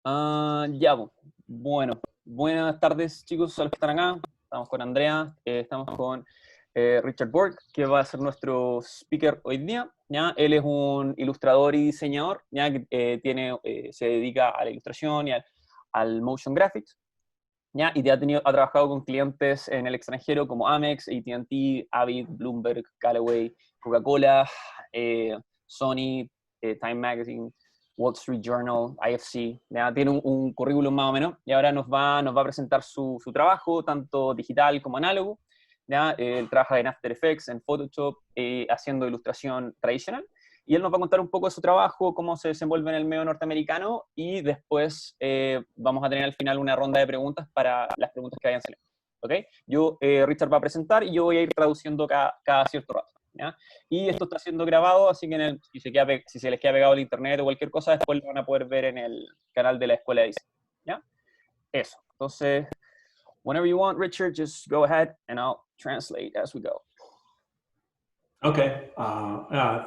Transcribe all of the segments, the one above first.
Ya, po. Bueno, buenas tardes chicos a los que están acá. Estamos con Andrea, estamos con Richard Borge, que va a ser nuestro speaker hoy día. ¿Ya? Él es un ilustrador y diseñador, ¿ya? Que se dedica a la ilustración y al motion graphics. ¿Ya? Y ha trabajado con clientes en el extranjero como Amex, AT&T, Avid, Bloomberg, Callaway, Coca-Cola, Sony, Time Magazine, Wall Street Journal, IFC. ¿Ya? Tiene un currículum más o menos y ahora nos va a presentar su trabajo, tanto digital como análogo. ¿Ya? Él trabaja en After Effects, en Photoshop, haciendo ilustración tradicional. Y él nos va a contar un poco de su trabajo, cómo se desenvuelve en el medio norteamericano, y después vamos a tener al final una ronda de preguntas para las preguntas que vayan saliendo. ¿Ok? Richard va a presentar y yo voy a ir traduciendo cada cierto rato. ¿Ya? Y esto está siendo grabado, así que si se les queda pegado el internet o cualquier cosa, después lo van a poder ver en el canal de la Escuela de Diseño. ¿Ya? Eso. Entonces, whenever you want, Richard, just go ahead and I'll translate as we go. Okay.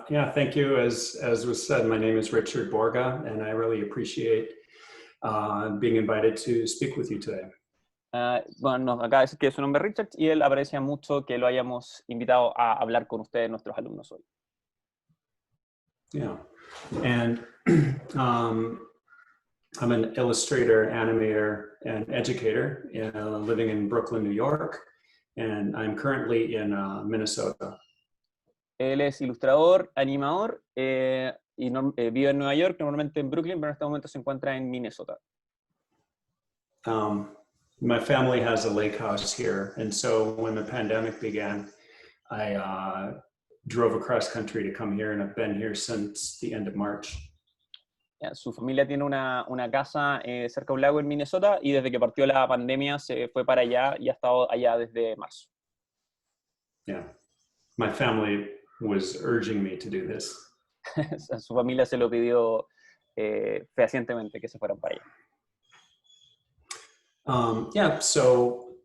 Yeah, thank you. As was said, my name is Richard Borge, and I really appreciate being invited to speak with you today. Bueno, nos acaba de decir que su nombre es Richard y él aprecia mucho que lo hayamos invitado a hablar con ustedes, nuestros alumnos, hoy. Yeah. And I'm an illustrator, animator, and educator living in Brooklyn, New York, and I'm currently in Minnesota. Él es ilustrador, animador y vive en Nueva York, normalmente en Brooklyn, pero en este momento se encuentra en Minnesota. My family has a lake house here, and so when the pandemic began, I drove across country to come here, and I've been here since the end of March. Su familia tiene una casa cerca de un lago en Minnesota y desde que partió la pandemia se fue para allá y ha estado allá desde marzo. Yeah, my family was urging me to do this. Su familia se lo pidió fehacientemente que se fueran para allá. Yeah, so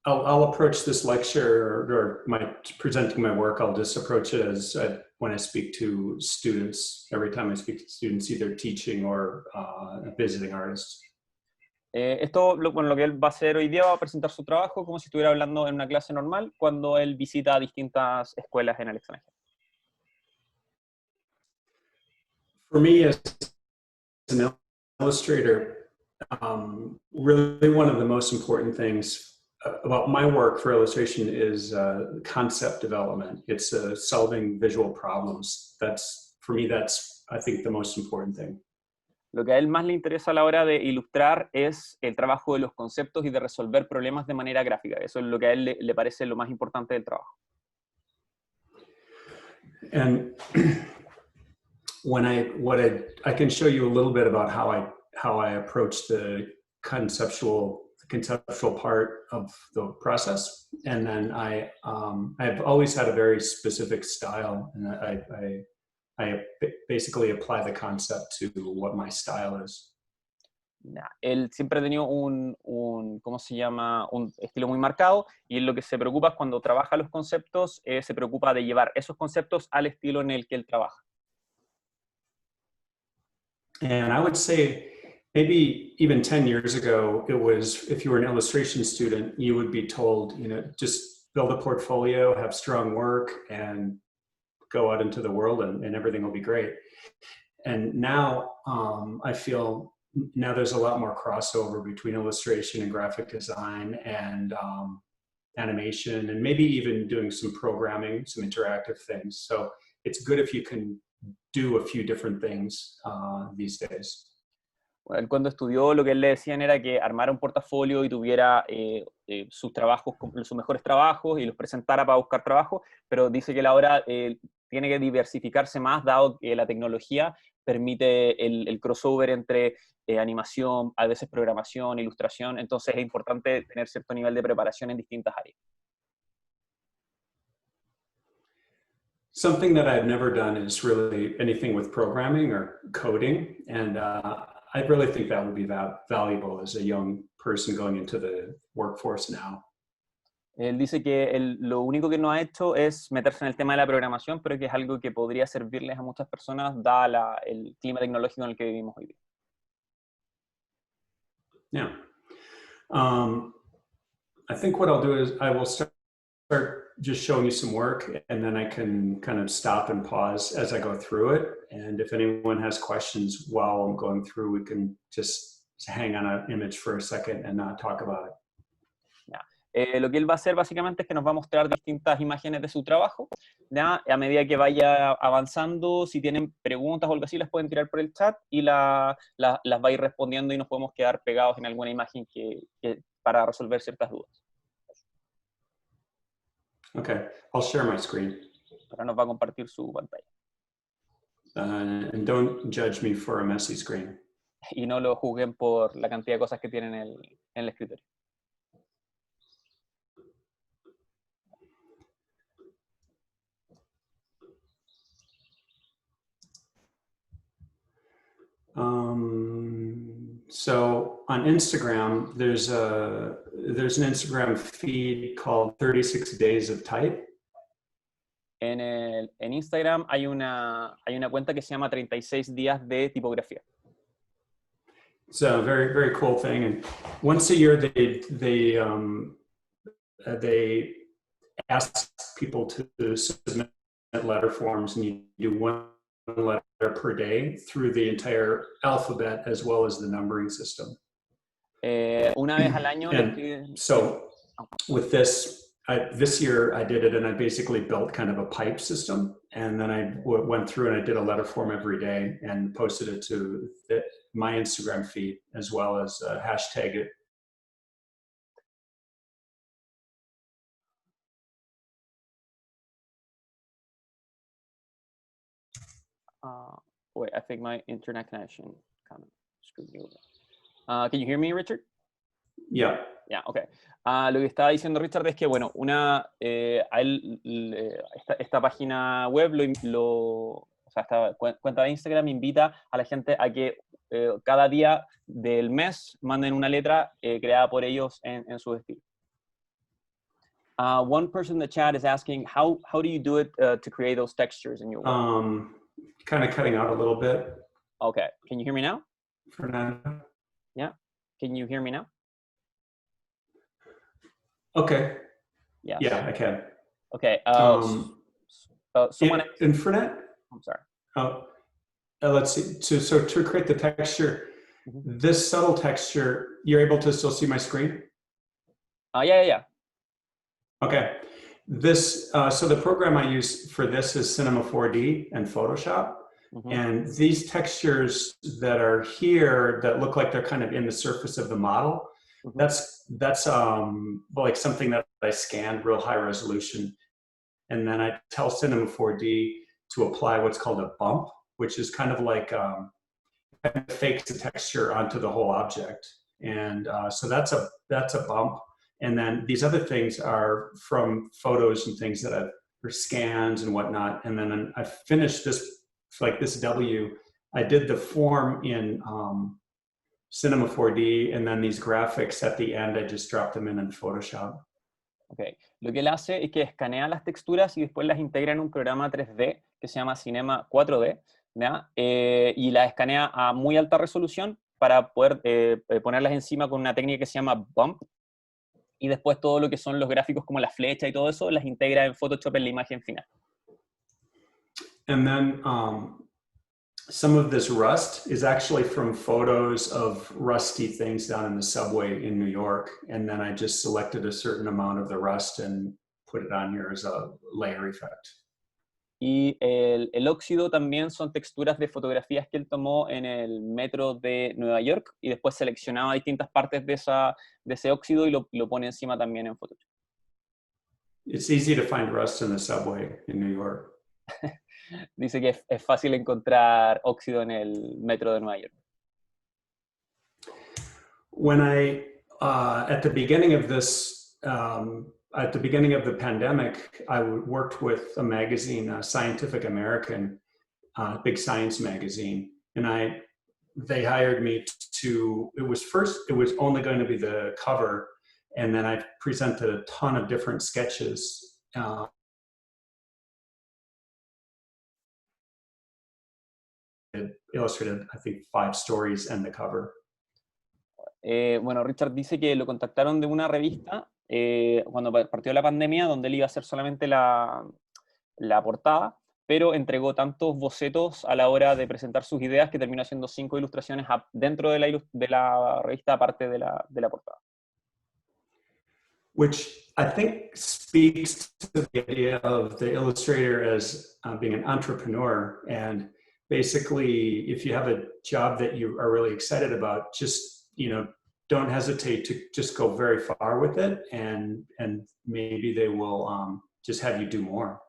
I'll approach this lecture or presenting my work, I'll just approach it as when I speak to students, every time I speak to students, either teaching or visiting artists. Lo que él va a hacer hoy día, va a presentar su trabajo como si estuviera hablando en una clase normal cuando él visita distintas escuelas en el extranjero. For me as an illustrator, really one of the most important things about my work for illustration is concept development. It's solving visual problems. For me, that's, I think, the most important thing. Lo que a él más le interesa a la hora de ilustrar es el trabajo de los conceptos y de resolver problemas de manera gráfica. Eso es lo que a él le parece lo más importante del trabajo. And I can show you a little bit about how I approach the conceptual part of the process, and then I've always had a very specific style, and I basically apply the concept to what my style is. Él siempre ha tenido ¿cómo se llama? Un estilo muy marcado, y él lo que se preocupa es cuando trabaja los conceptos, se preocupa de llevar esos conceptos al estilo en el que él trabaja. And I would say maybe even 10 years ago, it was, if you were an illustration student, you would be told, just build a portfolio, have strong work, and go out into the world and everything will be great. And now I feel now there's a lot more crossover between illustration and graphic design and animation, and maybe even doing some programming, some interactive things. So it's good if you can do a few different things these days. Bueno, él cuando estudió, lo que él le decían era que armara un portafolio y tuviera sus trabajos, sus mejores trabajos, y los presentara para buscar trabajo, pero dice que él ahora tiene que diversificarse más, dado que la tecnología permite el crossover entre animación, a veces programación, ilustración, entonces es importante tener cierto nivel de preparación en distintas áreas. Something that I've never done is really anything with programming or coding, and I really think that would be valuable as a young person going into the workforce now. Él dice que lo único que no ha hecho es meterse en el tema de la programación, pero que es algo que podría servirles a muchas personas, dada el clima tecnológico en el que vivimos hoy día. Yeah. I think what I'll do is I will start just showing you some work, and then I can kind of stop and pause as I go through it. And if anyone has questions while I'm going through, we can just hang on an image for a second and not talk about it. Lo que él va a hacer básicamente es que nos va a mostrar distintas imágenes de su trabajo, ¿ya? A medida que vaya avanzando, si tienen preguntas o algo así, las pueden tirar por el chat y las va a ir respondiendo y nos podemos quedar pegados en alguna imagen para resolver ciertas dudas. Okay, I'll share my screen. Ahora nos va a compartir su pantalla. And don't judge me for a messy screen. Y no lo juzguen por la cantidad de cosas que tienen en el escritorio. So on Instagram, there's an Instagram feed called 36 Days of Type. En Instagram hay una cuenta que se llama 36 días de tipografía. It's a very, very cool thing. And once a year, they ask people to submit letter forms, and you do one letter per day through the entire alphabet as well as the numbering system. Una vez al año. So with this year I did it, and I basically built kind of a pipe system, and then I went through and I did a letter form every day and posted it to my Instagram feed as well as hashtag it. Wait, I think my internet connection kind of screwed me over. Can you hear me, Richard? Yeah. Yeah, okay. Lo que estaba diciendo Richard es que, bueno, esta página web, o sea, esta cuenta de Instagram invita a la gente a que cada día del mes manden una letra creada por ellos en su estilo. One person in the chat is asking, how do you do it to create those textures in your work? Kind of cutting out a little bit. Okay, can you hear me now? For now. Yeah, can you hear me now? Okay. Yes. Yeah, I can. Okay. Someone. Infernet? I'm sorry. Let's see. So to create the texture, this subtle texture, you're able to still see my screen? Yeah. Okay. So the program I use for this is Cinema 4D and Photoshop. And these textures that are here that look like they're kind of in the surface of the model, that's like something that I scanned real high resolution. And then I tell Cinema 4D to apply what's called a bump, which is kind of like kind of fakes the texture onto the whole object. And so that's a bump. And then these other things are from photos and things that or scans and whatnot. And then I finished this, like this W, I did the form in Cinema 4D, and then these graphics at the end, I just dropped them in Photoshop. Okay. Lo que él hace es que escanea las texturas y después las integra en un programa 3D que se llama Cinema 4D, ¿ya? Y las escanea a muy alta resolución para poder ponerlas encima con una técnica que se llama bump. Y después todo lo que son los gráficos como la flecha y todo eso, las integra en Photoshop en la imagen final. And then some of this rust is actually from photos of rusty things down in the subway in New York. And then I just selected a certain amount of the rust and put it on here as a layer effect. Y el óxido también son texturas de fotografías que él tomó en el metro de Nueva York y después seleccionaba distintas partes de ese óxido y lo pone encima también en Photoshop. It's easy to find rust in the subway in New York. Dice que es fácil encontrar óxido en el metro de Nueva York. When at the beginning of this, at the beginning of the pandemic, I worked with a magazine, Scientific American, big science magazine, and they hired me it was only going to be the cover, and then I presented a ton of different sketches. It illustrated, I think, 5 stories and the cover. Bueno, Richard dice que lo contactaron de una revista cuando partió la pandemia, donde él iba a hacer solamente la portada, pero entregó tantos bocetos a la hora de presentar sus ideas que terminó haciendo 5 ilustraciones dentro de de la revista, aparte de la portada. Which I think speaks to the idea of the illustrator as being an entrepreneur. And basically, if you have a job that you are really excited about, just, don't hesitate to just go very far with it, and maybe they will just have you do more.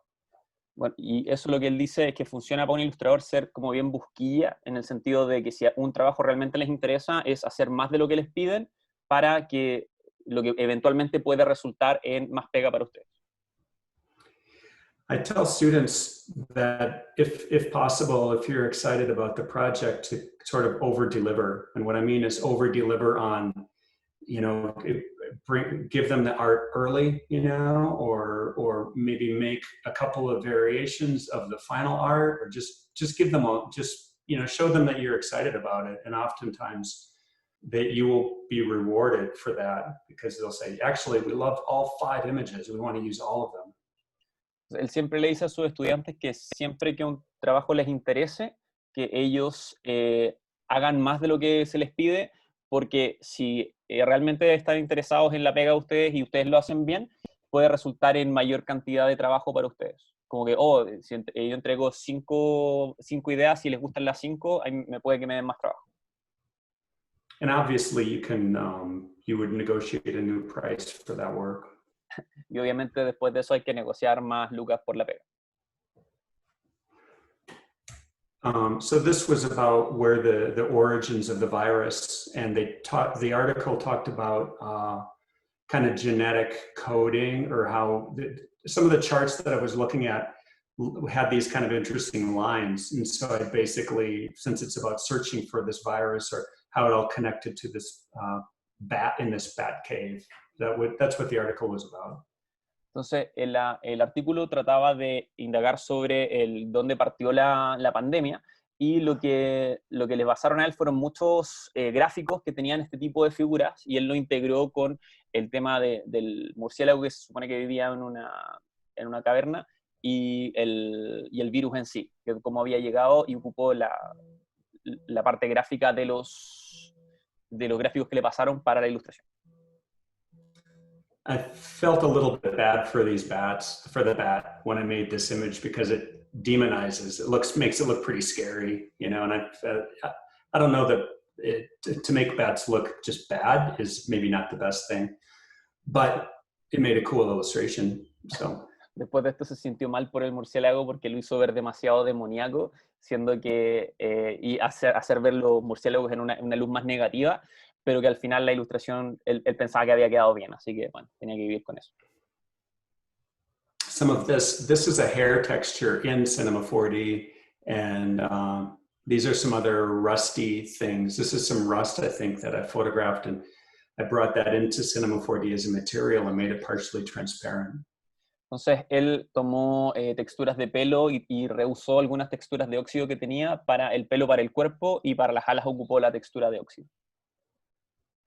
Bueno, y eso lo que él dice es que funciona para un ilustrador ser como bien busquilla, en el sentido de que si un trabajo realmente les interesa, es hacer más de lo que les piden para que lo que eventualmente puede resultar en más pega para ustedes. I tell students that if possible, if you're excited about the project, to sort of over-deliver. And what I mean is over-deliver on, give them the art early, or maybe make a couple of variations of the final art, or just give them show them that you're excited about it. And oftentimes that you will be rewarded for that, because they'll say, actually, we love all 5 images. We want to use all of them. Él siempre le dice a sus estudiantes que siempre que un trabajo les interese, que ellos hagan más de lo que se les pide, porque si realmente están interesados en la pega de ustedes y ustedes lo hacen bien, puede resultar en mayor cantidad de trabajo para ustedes. Como que, si yo entrego 5 ideas y les gustan las 5, me puede que me den más trabajo. And obviously you would negotiate a new price for that work. Y obviamente después de eso hay que negociar más lucas por la pega. So this was about where the origins of the virus, and the article talked about kind of genetic coding, or how some of the charts that I was looking at had these kind of interesting lines. And so I basically, since it's about searching for this virus, or how it all connected to this bat in this bat cave, that's what the article was about. Entonces, el artículo trataba de indagar sobre dónde partió la pandemia, y lo que le basaron a él fueron muchos gráficos que tenían este tipo de figuras, y él lo integró con el tema del murciélago que se supone que vivía en una caverna, y el virus en sí, que cómo había llegado y ocupó la parte gráfica de los gráficos que le pasaron para la ilustración. I felt a little bit bad for the bat, when I made this image, because it demonizes. Makes it look pretty scary, And I don't know that to make bats look just bad is maybe not the best thing, but it made a cool illustration. So. Después de esto se sintió mal por el murciélago porque lo hizo ver demasiado demoníaco, siendo que y hacer ver los murciélagos en una luz más negativa, pero que al final la ilustración, él pensaba que había quedado bien, así que bueno, tenía que vivir con eso. Some of this is a hair texture in Cinema 4D, and these are some other rusty things. This is some rust, I think, that I photographed, and I brought that into Cinema 4D as a material and made it partially transparent. Entonces él tomó texturas de pelo y reusó algunas texturas de óxido que tenía para el pelo, para el cuerpo, y para las alas ocupó la textura de óxido.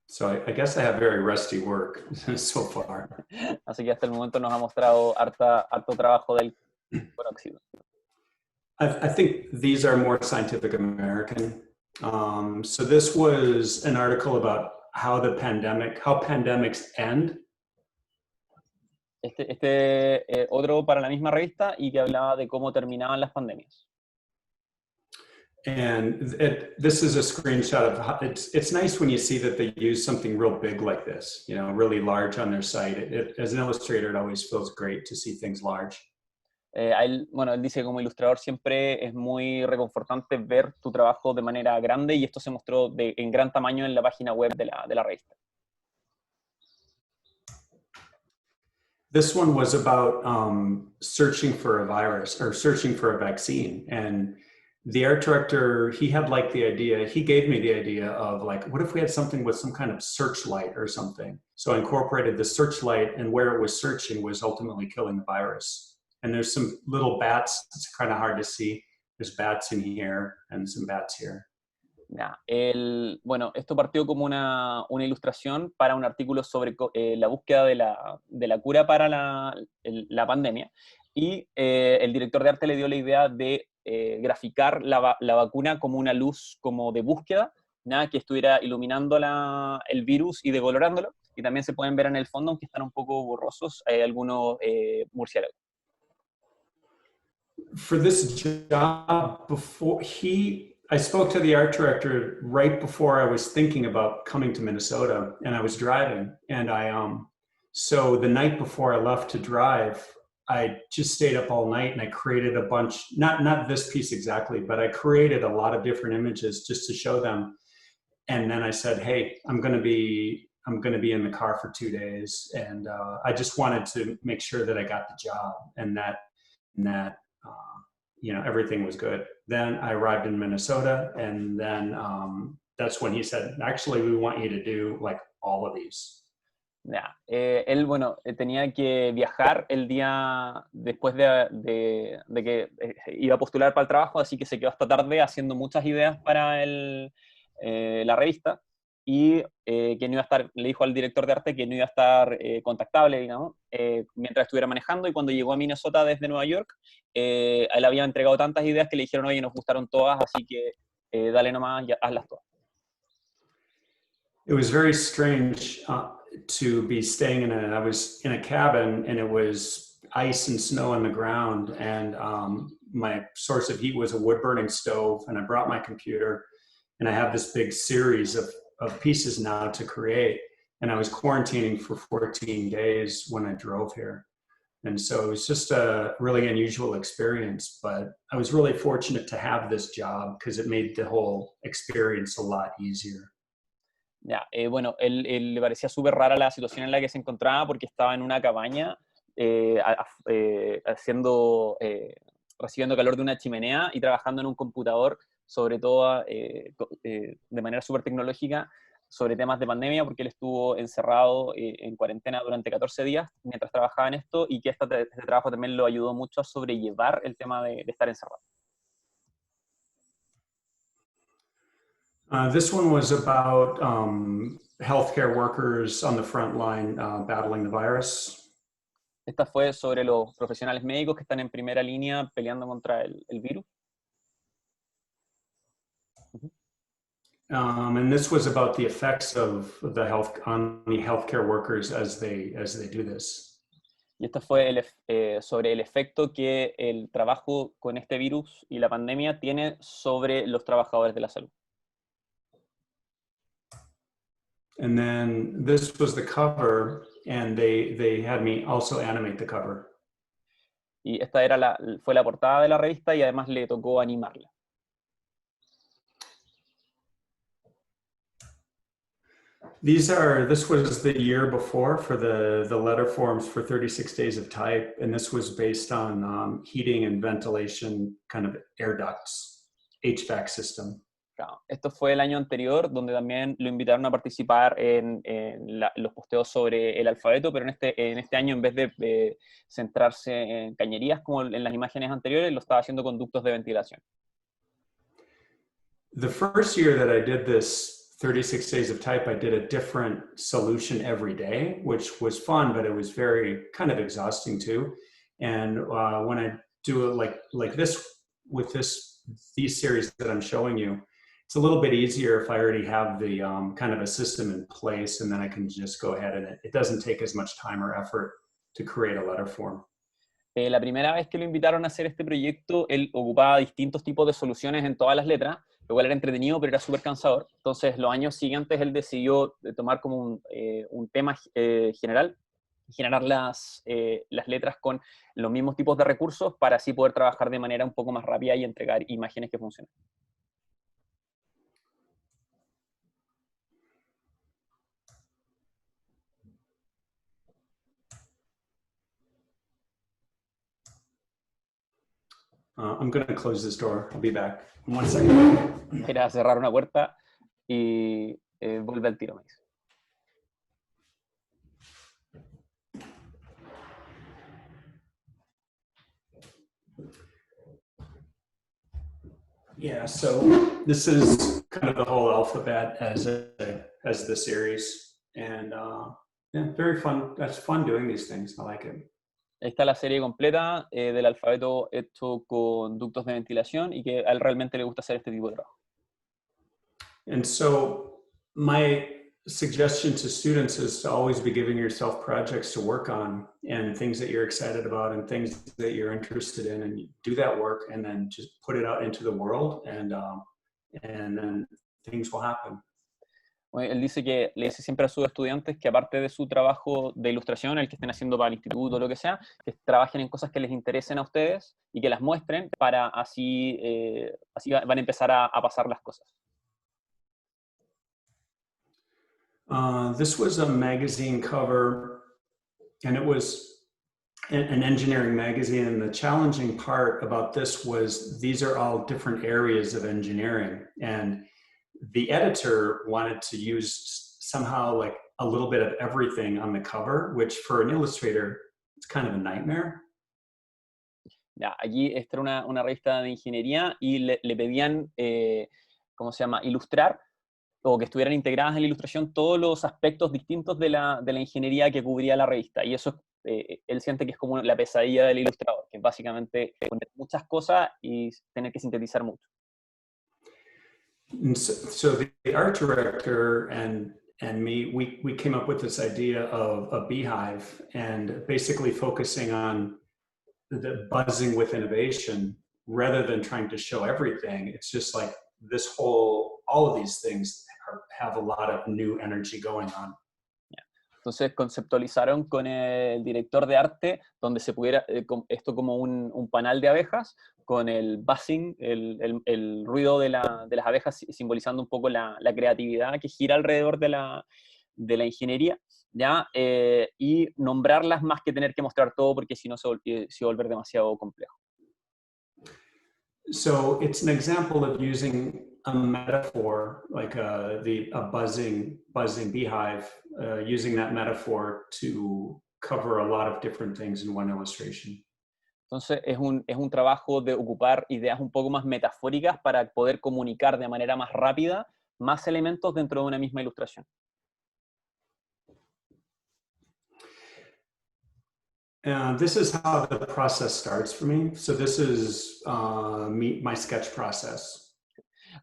So I guess I have very rusty work so far. Así que hasta el momento nos ha mostrado harto trabajo del óxido. I think these are more Scientific American. So this was an article about how pandemics end. Otro para la misma revista, y que hablaba de cómo terminaban las pandemias. And this is a screenshot of how it's nice when you see that they use something real big like this, really large on their site. As an illustrator, it always feels great to see things large. Él dice que como ilustrador siempre es muy reconfortante ver tu trabajo de manera grande, y esto se mostró en gran tamaño en la página web de la revista. This one was about searching for a virus, or searching for a vaccine. And the art director, he gave me the idea of what if we had something with some kind of searchlight or something? So I incorporated the searchlight, and where it was searching was ultimately killing the virus. And there's some little bats, it's kind of hard to see. There's bats in here and some bats here. Ya, bueno, esto partió como una ilustración para un artículo sobre la búsqueda de la cura para la pandemia, y el director de arte le dio la idea de graficar la vacuna como una luz como de búsqueda, nada que estuviera iluminando el virus y decolorándolo, y también se pueden ver en el fondo, aunque están un poco borrosos, hay algunos murciélagos. For this job, I spoke to the art director right before I was thinking about coming to Minnesota, and I was driving, and so the night before I left to drive, I just stayed up all night and I created a bunch, not this piece exactly, but I created a lot of different images just to show them. And then I said, hey, I'm going to be in the car for 2 days, and I just wanted to make sure that I got the job and that everything was good. Then I arrived in Minnesota, and then that's when he said, actually, we want you to do like all of these. Ya, él, bueno, tenía que viajar el día después de que iba a postular para el trabajo, así que se quedó hasta tarde haciendo muchas ideas para la revista, y que no iba a estar, le dijo al director de arte que no iba a estar contactable, digamos, mientras estuviera manejando, y cuando llegó a Minnesota desde Nueva York, a él había entregado tantas ideas que le dijeron, oye, nos gustaron todas, así que dale nomás, ya, hazlas todas. It was very strange to be staying I was in a cabin, and it was ice and snow on the ground, and my source of heat was a wood burning stove, and I brought my computer, and I have this big series of pieces now to create, and I was quarantining for 14 days when I drove here. And so it was just a really unusual experience, but I was really fortunate to have this job because it made the whole experience a lot easier. Ya, bueno, él le parecía súper rara la situación en la que se encontraba porque estaba en una cabaña recibiendo calor de una chimenea y trabajando en un computador, sobre todo de manera súper tecnológica, sobre temas de pandemia, porque él estuvo encerrado en cuarentena durante 14 días mientras trabajaba en esto, y que este trabajo también lo ayudó mucho a sobrellevar el tema de estar encerrado. This one was about healthcare workers on the front line battling the virus. Esta fue sobre los profesionales médicos que están en primera línea peleando contra el virus. And this was about the effects of on the healthcare workers as they do this. Y esto fue sobre el efecto que el trabajo con este virus y la pandemia tiene sobre los trabajadores de la salud. And then this was the cover, and they had me also animate the cover. Y esta fue la portada de la revista, y además le tocó animarla. This was the year before for the letter forms for 36 Days of Type, and this was based on heating and ventilation, kind of air ducts, HVAC system. Claro. Esto fue el año anterior, donde también lo invitaron a participar en los posteos sobre el alfabeto, pero en este año, en vez de centrarse en cañerías como en las imágenes anteriores, lo estaba haciendo con ductos de ventilación. The first year that I did this 36 Days of Type, I did a different solution every day, which was fun, but it was very kind of exhausting too. And when I do it like this with these series that I'm showing you, it's a little bit easier if I already have the kind of a system in place, and then I can just go ahead, and it doesn't take as much time or effort to create a letter form. La primera vez que lo invitaron a hacer este proyecto, él ocupaba distintos tipos de soluciones en todas las letras, lo cual era entretenido, pero era súper cansador. Entonces, los años siguientes, él decidió tomar como un tema general, generar las letras con los mismos tipos de recursos para así poder trabajar de manera un poco más rápida y entregar imágenes que funcionen. I'm going to close this door. I'll be back in 1 second. Era cerrar una puerta y vuelve al tiro, me dice. Yeah, so this is kind of the whole alphabet as the series, and yeah, very fun. That's fun doing these things. I like it. Ahí está la serie completa del alfabeto hecho con ductos de ventilación y que a él realmente le gusta hacer este tipo de trabajo. And so my suggestion to students is to always be giving yourself projects to work on and things that you're excited about and things that you're interested in, and you do that work and then just put it out into the world, and then things will happen. Bueno, él dice que le dice siempre a sus estudiantes que aparte de su trabajo de ilustración, el que estén haciendo para el instituto o lo que sea, que trabajen en cosas que les interesen a ustedes y que las muestren para así, así van a empezar a pasar las cosas. This was a magazine cover, and it was an engineering magazine, and the challenging part about this was these are all different areas of engineering, and the editor wanted to use somehow like a little bit of everything on the cover, which for an illustrator, it's kind of a nightmare. Ya, aquí esta era una revista de ingeniería y le pedían, ¿cómo se llama?, ilustrar o que estuvieran integradas en la ilustración todos los aspectos distintos de la ingeniería que cubría la revista. Y eso él siente que es como la pesadilla del ilustrador, que es básicamente poner muchas cosas y tener que sintetizar mucho. And so the art director and me, we came up with this idea of a beehive and basically focusing on the buzzing with innovation rather than trying to show everything. It's just like all of these things have a lot of new energy going on. Entonces conceptualizaron con el director de arte donde se pudiera, esto como un panal de abejas, con el buzzing, el ruido de las abejas simbolizando un poco la creatividad que gira alrededor de la ingeniería, ¿ya? Y nombrarlas más que tener que mostrar todo porque si no se va a volver demasiado complejo. So it's an example of using a metaphor, like a buzzing beehive, using that metaphor to cover a lot of different things in one illustration. Entonces es un trabajo de ocupar ideas un poco más metafóricas para poder comunicar de manera más rápida más elementos dentro de una misma ilustración. And this is how the process starts for me. So this is my sketch process.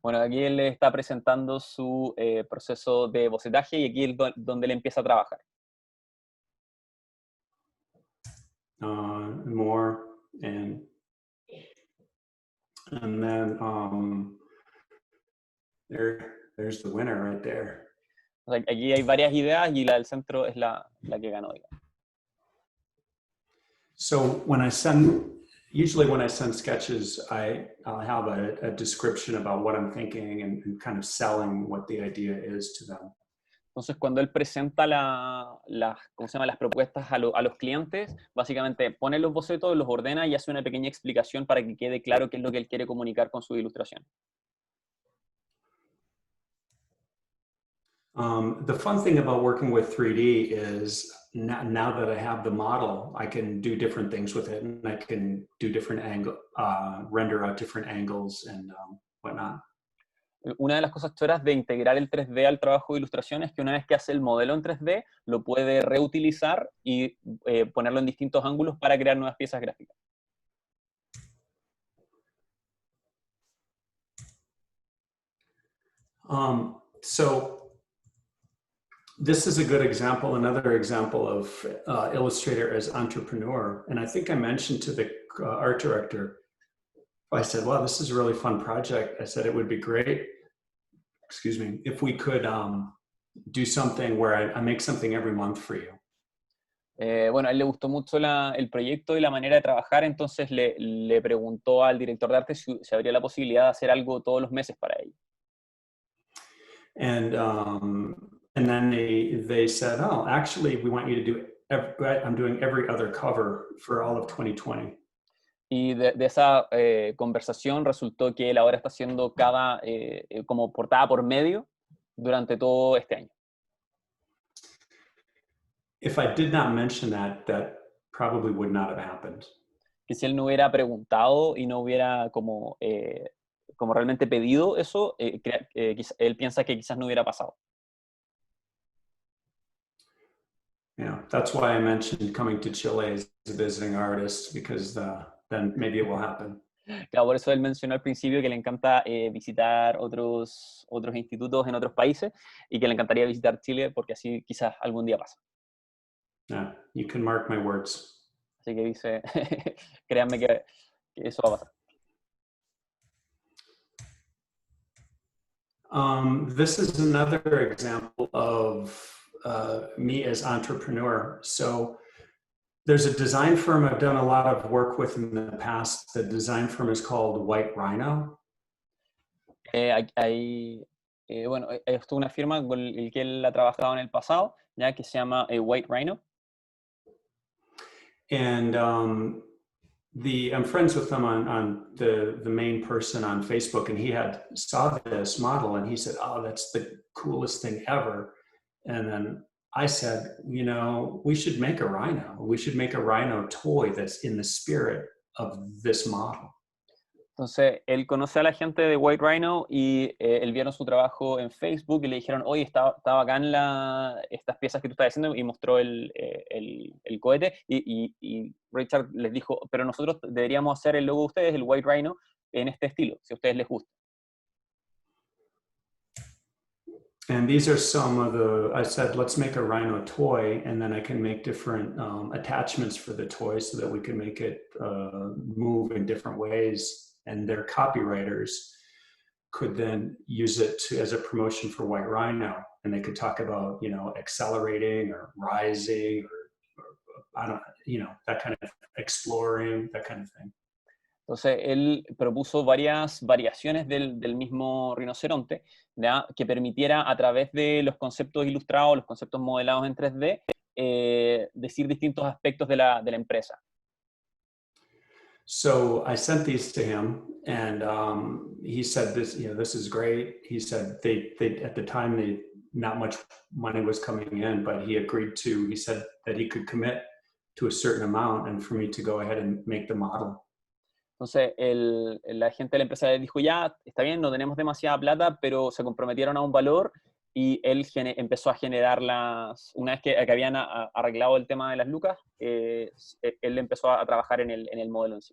Bueno, aquí él le está presentando su proceso de bocetaje y aquí es donde él empieza a trabajar. More and then there's the winner right there. O sea, aquí hay varias ideas y la del centro es la que ganó, digamos. So usually when I send sketches, I'll have a description about what I'm thinking and kind of selling what the idea is to them. Entonces, cuando él presenta ¿cómo se llama?, las propuestas a los clientes, básicamente pone los bocetos, los ordena y hace una pequeña explicación para que quede claro qué es lo que él quiere comunicar con su ilustración. The fun thing about working with 3D is now that I have the model, I can do different things with it, and I can do different render out different angles and whatnot. Una de las cosas choras de integrar el 3D al trabajo de ilustración es que una vez que hace el modelo en 3D, lo puede reutilizar y ponerlo en distintos ángulos para crear nuevas piezas gráficas. So this is a good example, another example of Illustrator as entrepreneur. And I think I mentioned to the art director, I said, wow, this is a really fun project. I said, it would be great, if we could do something where I make something every month for you. Bueno, a él le gustó mucho el proyecto y la manera de trabajar, entonces le preguntó al director de arte si habría la posibilidad de hacer algo todos los meses para él. And then they said, oh, actually, we want you to do, I'm doing every other cover for all of 2020. Y de esa conversación resultó que él ahora está haciendo cada como portada por medio durante todo este año. If I did not mention that probably would not have happened. Que si él no hubiera preguntado y no hubiera como como realmente pedido eso, él piensa que quizás no hubiera pasado. Yeah, that's why I mentioned coming to Chile as a visiting artist, because then maybe it will happen. Claro, por eso él mencionó al principio que le encanta visitar otros institutos en otros países y que le encantaría visitar Chile porque así quizás algún día pasa. Yeah, you can mark my words. Así que dice, créanme que eso va a pasar. This is another example of me as entrepreneur. So there's a design firm I've done a lot of work with in the past. The design firm is called White Rhino. Bueno, esto es una firma con el que él ha trabajado en el pasado, ya que se llama White Rhino. And I'm friends with them on the main person on Facebook, and he saw this model and he said, "Oh, that's the coolest thing ever." And then I said, we should make a rhino. We should make a rhino toy that's in the spirit of this model. Entonces, él conoce a la gente de White Rhino y él vieron su trabajo en Facebook y le dijeron, oye, está bacán estas piezas que tú estás haciendo, y mostró el cohete, y Richard les dijo, pero nosotros deberíamos hacer el logo de ustedes, el White Rhino, en este estilo, si a ustedes les gusta. And these are some of I said, let's make a rhino toy, and then I can make different attachments for the toy so that we can make it move in different ways. And their copywriters could then use it as a promotion for White Rhino. And they could talk about, accelerating or rising or I don't, that kind of exploring, that kind of thing. Entonces, él propuso varias variaciones del mismo rinoceronte, ¿ya? Que permitiera, a través de los conceptos ilustrados, los conceptos modelados en 3D, decir distintos aspectos de la empresa. So I sent these to him, and he said, "This is great." He said they at the time not much money was coming in, but he agreed to. He said that he could commit to a certain amount, and for me to go ahead and make the model. Entonces, la gente de la empresa le dijo, ya, está bien, no tenemos demasiada plata, pero se comprometieron a un valor, y él empezó a generar una vez que habían arreglado el tema de las lucas, él empezó a trabajar en el modelo en sí.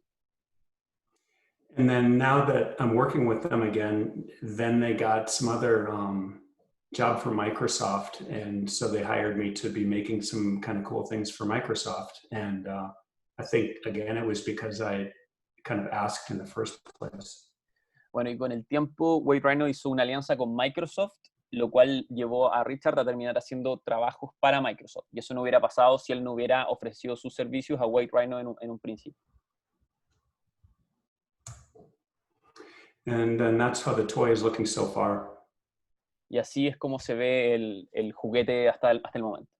And then now that I'm working with them again, then they got some other job for Microsoft, and so they hired me to be making some kind of cool things for Microsoft. And I think, again, it was because I kind of asked in the first place. Bueno, y con el tiempo, White Rhino hizo una alianza con Microsoft, lo cual llevó a Richard a terminar haciendo trabajos para Microsoft. Y eso no hubiera pasado si él no hubiera ofrecido sus servicios a White Rhino en un principio. And then that's how the toy is looking so far. Y así es como se ve el juguete hasta el momento.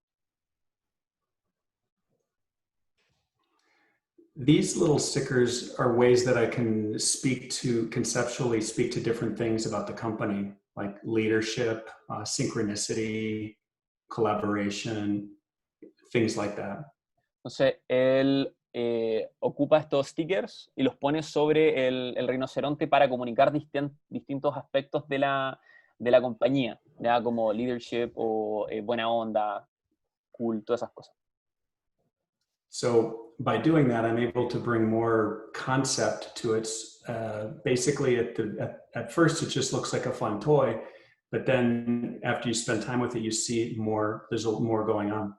These little stickers are ways that I can conceptually speak to different things about the company, like leadership, synchronicity, collaboration, things like that. Entonces, él ocupa estos stickers y los pone sobre el rinoceronte para comunicar distintos aspectos de la compañía, ¿ya? Como leadership o buena onda, cool, todas esas cosas. So by doing that, I'm able to bring more concept to it. Basically, at first, it just looks like a fun toy, but then after you spend time with it, you see there's more going on.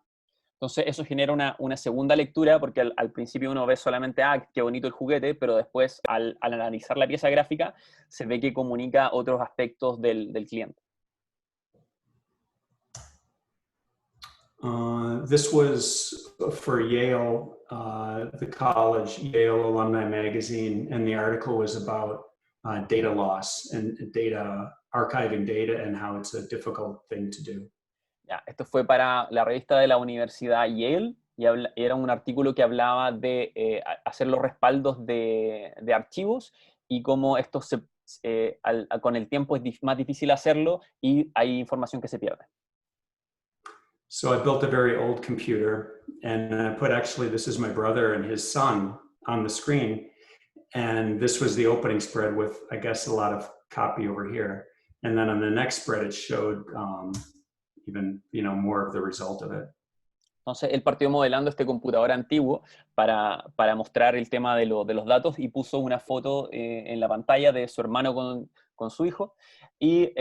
Entonces eso genera una segunda lectura, porque al principio uno ve solamente, qué bonito el juguete, pero después al analizar la pieza gráfica se ve que comunica otros aspectos del cliente. This was for Yale, the college, Yale Alumni Magazine, and the article was about data loss and archiving data and how it's a difficult thing to do. Ya, esto fue para la revista de la Universidad Yale, y era un artículo que hablaba de hacer los respaldos de archivos y cómo esto con el tiempo es más difícil hacerlo y hay información que se pierde. So I built a very old computer, and I put, actually, this is my brother and his son on the screen. and this was the opening spread with, I guess, a lot of copy over here. And then on the next spread, it showed even, more of the result of it. Entonces, él partió modelando este computador antiguo para mostrar el tema de los datos y puso una foto en la pantalla de su hermano con su hijo. Y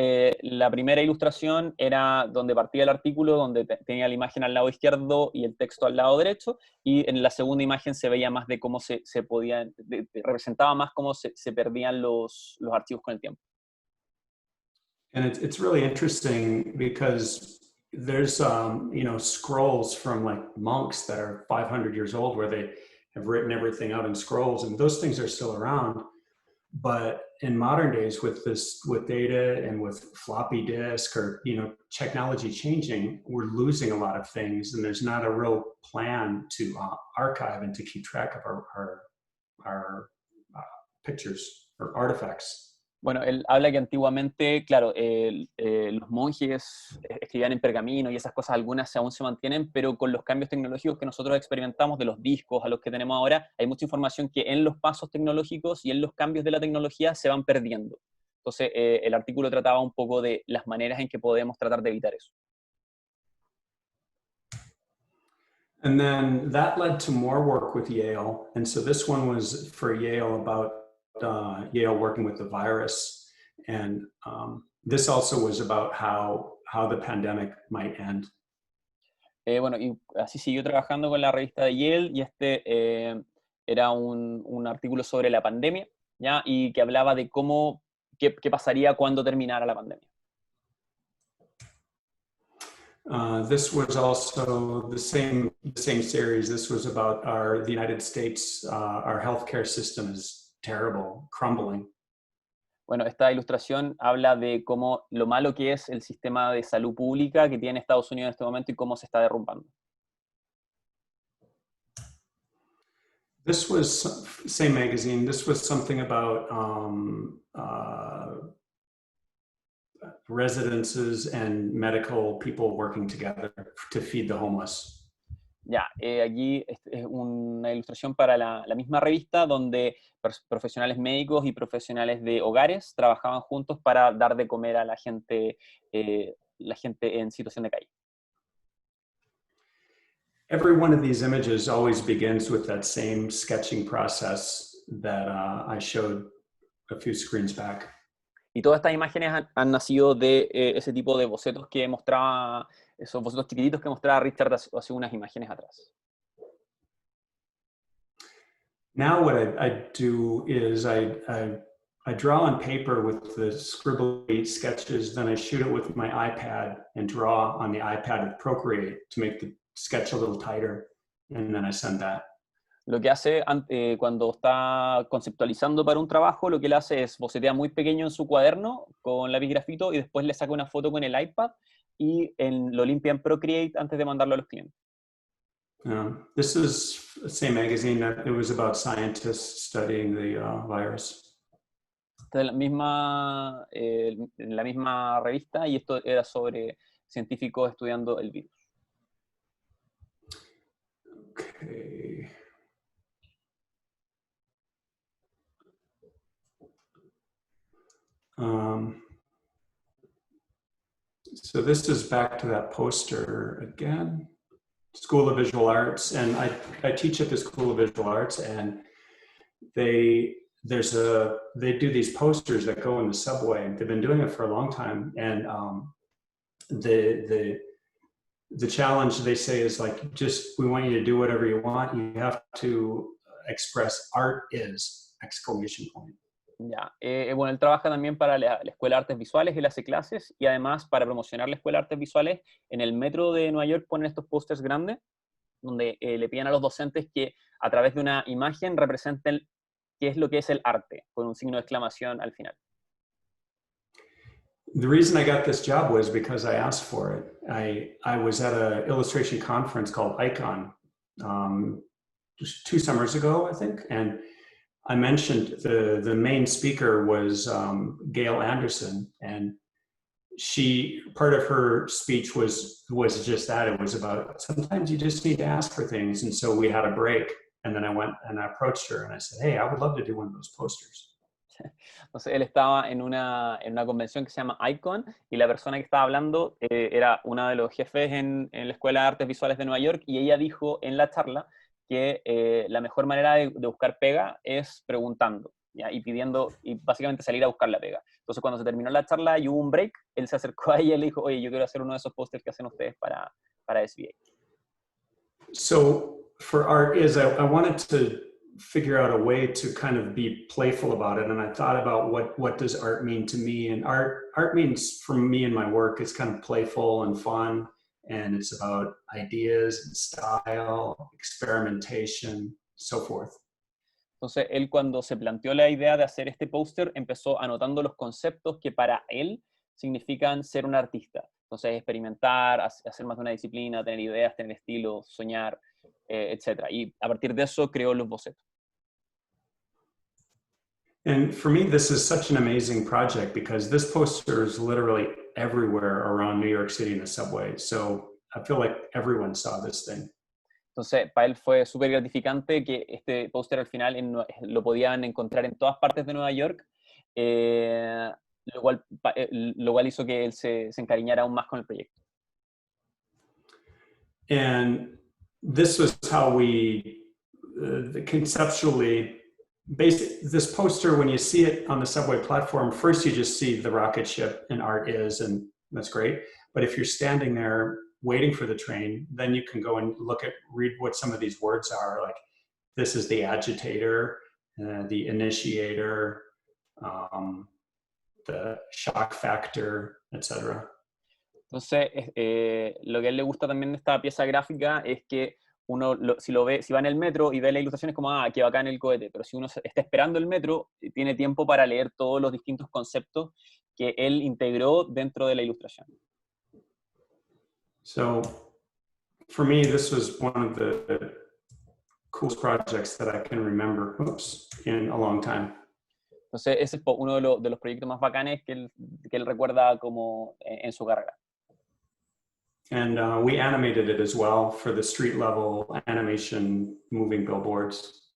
la primera ilustración era donde partía el artículo, donde tenía la imagen al lado izquierdo y el texto al lado derecho. Y en la segunda imagen se veía más de cómo se podían, representaba más cómo se perdían los archivos con el tiempo. And it's really interesting because there's scrolls from like monks that are 500 years old where they have written everything out in scrolls, and those things are still around. But in modern days, with data and with floppy disk or technology changing, we're losing a lot of things, and there's not a real plan to archive and to keep track of our pictures or artifacts. Bueno, él habla que antiguamente, claro, los monjes escribían en pergamino y esas cosas, algunas aún se mantienen, pero con los cambios tecnológicos que nosotros experimentamos, de los discos a los que tenemos ahora, hay mucha información que en los pasos tecnológicos y en los cambios de la tecnología se van perdiendo. Entonces, el artículo trataba un poco de las maneras en que podemos tratar de evitar eso. And then that led to more work with Yale. And so this one was for Yale about Yale working with the virus, and this also was about how the pandemic might end. Bueno, y así siguió trabajando con la revista de Yale, y era un artículo sobre la pandemia, ¿ya? Y que hablaba de qué pasaría cuando terminara la pandemia. This was also the same series. This was about the United States. Our healthcare system is terrible, crumbling. Bueno, esta ilustración habla de cómo lo malo que es el sistema de salud pública que tiene Estados Unidos en este momento y cómo se está derrumbando. This was same magazine. This was something about residences and medical people working together to feed the homeless. Ya, allí es una ilustración para la misma revista donde profesionales médicos y profesionales de hogares trabajaban juntos para dar de comer a la gente en situación de calle. Every one of these images always begins with that same sketching process that I showed a few screens back. Y todas estas imágenes han nacido de ese tipo de bocetos que mostraba, esos bocetos chiquititos que mostraba Richard hace unas imágenes atrás. Now what I do is I draw on paper with the scribbly sketches, then I shoot it with my iPad and draw on the iPad with Procreate to make the sketch a little tighter, and then I send that. Lo que hace cuando está conceptualizando para un trabajo, lo que él hace es bocetea muy pequeño en su cuaderno con lápiz grafito y después le saca una foto con el iPad y lo limpia en Procreate antes de mandarlo a los clientes. This is the same magazine. It was about scientists studying the virus. Esta es en la misma revista, y esto era sobre científicos estudiando el virus. Okay. So this is back to that poster again. School of Visual Arts, and I teach at the School of Visual Arts, and they do these posters that go in the subway. They've been doing it for a long time, and the challenge, they say, is like, we want you to do whatever you want. You have to express art is ! Ya, bueno, él trabaja también para la Escuela de Artes Visuales, él hace clases, y además para promocionar la Escuela de Artes Visuales, en el metro de Nueva York ponen estos pósters grandes, donde le piden a los docentes que a través de una imagen representen qué es lo que es el arte, con un signo de exclamación al final. The reason I got this job was because I asked for it. I was at an illustration conference called Icon just 2 summers ago, I think, and I mentioned the main speaker was Gail Anderson, and part of her speech was just that. It was about sometimes you just need to ask for things, and so we had a break, And then I went and I approached her and I said, hey, I would love to do one of those posters. Entonces él estaba en una convención que se llama Icon y la persona que estaba hablando era uno de los jefes en la Escuela de Artes Visuales de Nueva York y ella dijo en la charla que la mejor manera de buscar pega es preguntando, ¿ya? Y pidiendo, y básicamente salir a buscar la pega. Entonces cuando se terminó la charla y hubo un break, él se acercó a ella y le dijo, oye, yo quiero hacer uno de esos pósters que hacen ustedes para SBA. So for art is I wanted to figure out a way to kind of be playful about it, and I thought about what does art mean to me, and art means for me and my work it's kind of playful and fun, and it's about ideas and style, experimentation, so forth. Entonces él cuando se planteó la idea de hacer este póster empezó anotando los conceptos que para él significan ser un artista. Entonces experimentar, hacer más de una disciplina, tener ideas, tener estilo, soñar, etc. Y a partir de eso creó los bocetos. And for me, this is such an amazing project because this poster is literally everywhere around New York City in the subway. So I feel like everyone saw this thing. Entonces, para él fue súper gratificante que este póster al final lo podían encontrar en todas partes de Nueva York, lo cual hizo que él se encariñara aún más con el proyecto. And this was how we conceptually, this poster, when you see it on the subway platform, first you just see the rocket ship and art is, and that's great. But if you're standing there waiting for the train, then you can go and read what some of these words are. Like, this is the agitator, the initiator, the shock factor, etc. Entonces, lo que a él le gusta también de esta pieza gráfica es que uno, si va en el metro y ve la ilustración es como, qué bacán el cohete, pero si uno está esperando el metro, tiene tiempo para leer todos los distintos conceptos que él integró dentro de la ilustración. So, for me, this was one of the coolest projects that I can remember, in a long time. Entonces, ese es uno de los proyectos más bacanes que él recuerda como en su carrera. And we animated it as well for the street level animation moving billboards.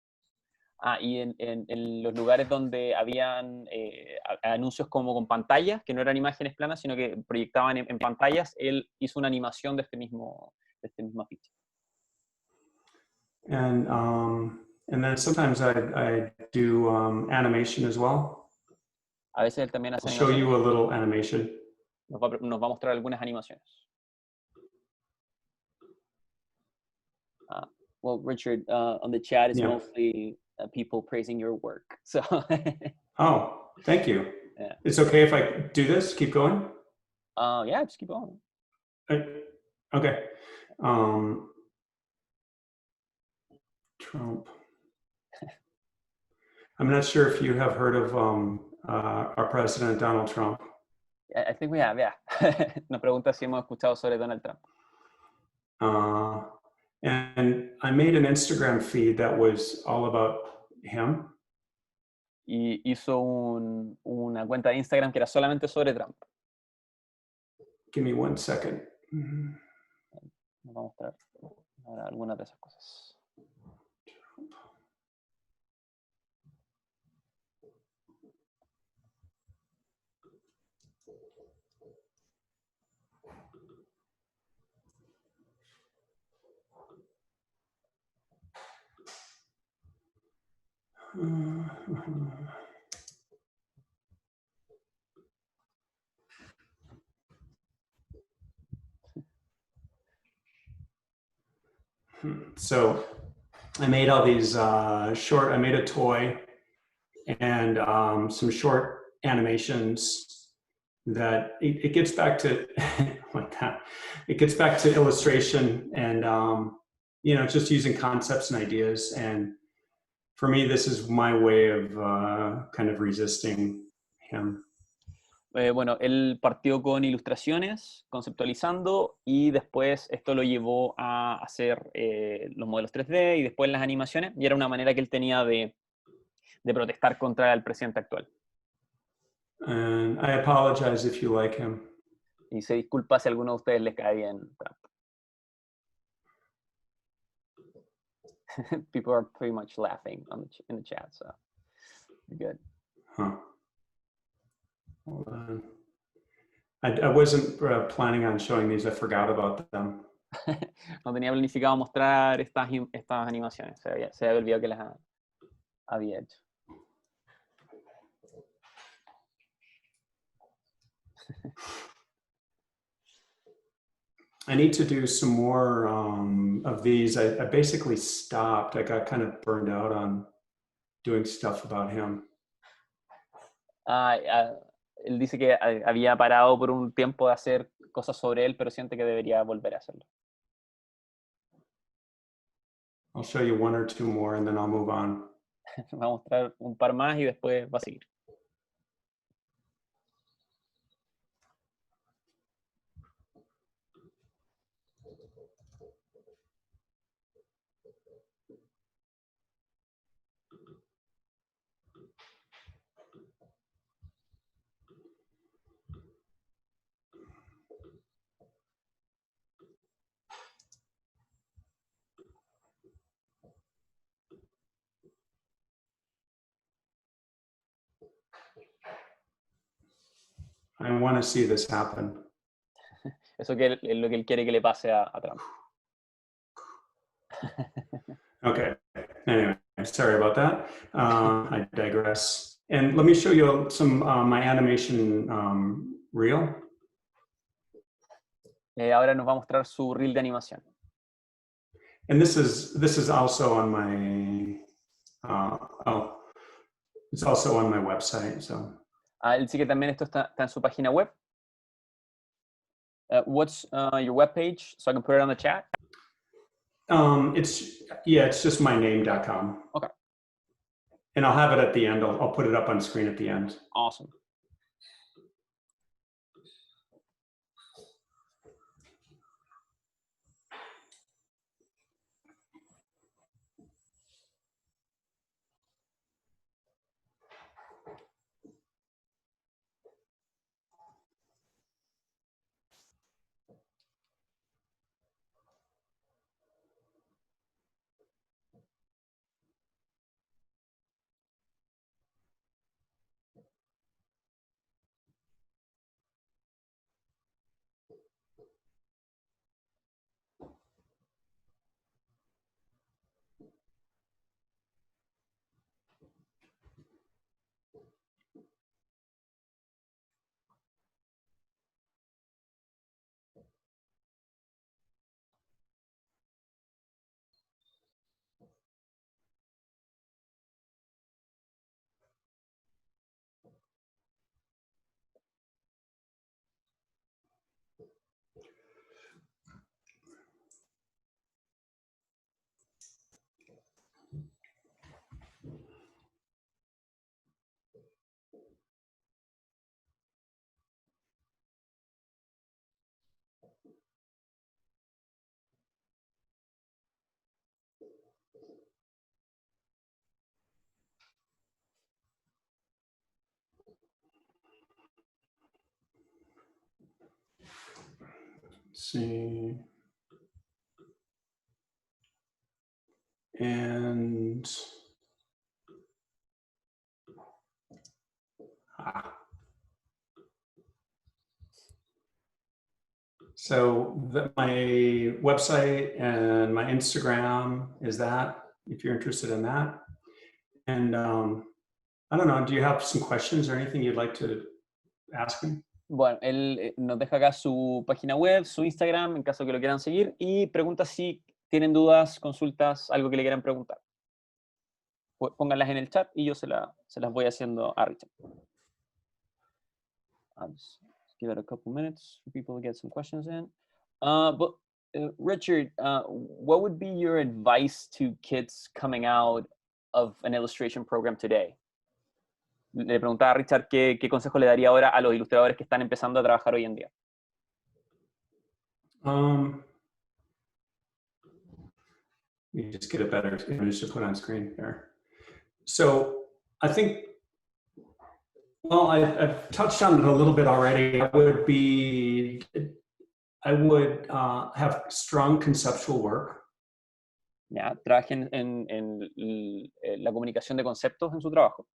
Y en los lugares donde habían anuncios como con pantallas, que no eran imágenes planas, sino que proyectaban en pantallas, él hizo una animación de este mismo afiche. And then sometimes I do animation as well. A veces él también hace I'll show you a little animation. Nos va a mostrar algunas animaciones. Well, Richard, on the chat is mostly people praising your work. So. Oh, thank you. Yeah. It's okay if I do this? Keep going? Yeah, just keep going. Okay. Trump. I'm not sure if you have heard of our president, Donald Trump. I think we have, yeah. Nos pregunta si hemos escuchado sobre Donald Trump. And I made an Instagram feed that was all about him. Y hizo una cuenta de Instagram que era solamente sobre Trump. Give me 1 second. Nos va a mostrar ahora algunas de esas cosas. So I made all these I made a toy and some short animations that it gets back to like that. It gets back to illustration and just using concepts and ideas. And for me, this is my way of kind of resisting him. Bueno, él partió con ilustraciones, conceptualizando, y después esto lo llevó a hacer los modelos 3D y después las animaciones, y era una manera que él tenía de protestar contra el presidente actual. And I apologize if you like him. Y se disculpa si a alguno de ustedes les cae bien Trump. People are pretty much laughing in the chat, so you're good. Huh. Hold on. I wasn't planning on showing these. I forgot about them. No tenía planificado mostrar estas animaciones. Se había olvidado que las había hecho. I need to do some more of these. I basically stopped. I got kind of burned out on doing stuff about him. Él dice que había parado por un tiempo de hacer cosas sobre él, pero siente que debería volver a hacerlo. I'll show you one or two more and then I'll move on. Va a mostrar un par más y después va a seguir. I want to see this happen. Eso que es lo que él quiere que le pase a Trump. Okay. Anyway, sorry about that. I digress. And let me show you some my animation reel. Ahora nos va a mostrar su reel de animación. And this is also on my it's also on my website. So. Él sí que también esto está en su página web. What's your webpage? So I can put it on the chat. It's just myname.com. Okay. And I'll have it at the end. I'll put it up on screen at the end. Awesome. Let's see. And so my website and my Instagram is that, if you're interested in that. And I don't know, do you have some questions or anything you'd like to ask me? Bueno, él nos deja acá su página web, su Instagram, en caso que lo quieran seguir, y pregunta si tienen dudas, consultas, algo que le quieran preguntar. Pónganlas en el chat y yo se las voy haciendo a Richard. I'll just give it a couple minutes for people to get some questions in. Richard, what would be your advice to kids coming out of an illustration program today? Le preguntaba a Richard qué consejo le daría ahora a los ilustradores que están empezando a trabajar hoy en día. Let me just get a better image to put on screen here. So I think, well, I've touched on it a little bit already. I would have strong conceptual work. ¿ya? Trabajen la comunicación de conceptos en su trabajo.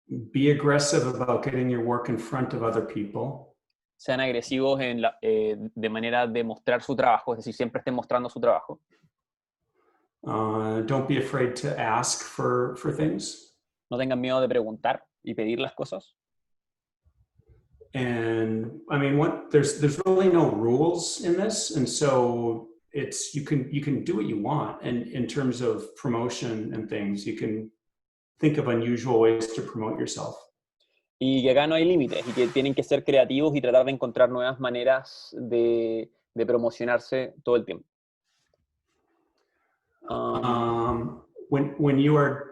Be aggressive about getting your work in front of other people. Sean agresivos de manera de mostrar su trabajo, es decir, siempre estén mostrando su trabajo. Don't be afraid to ask for things. No tengan miedo de preguntar y pedir las cosas. And I mean, there's really no rules in this, and so it's you can do what you want. And in terms of promotion and things, you can think of unusual ways to promote yourself. Y que acá no hay límites y que tienen que ser creativos y tratar de encontrar nuevas maneras de promocionarse todo el tiempo. When you are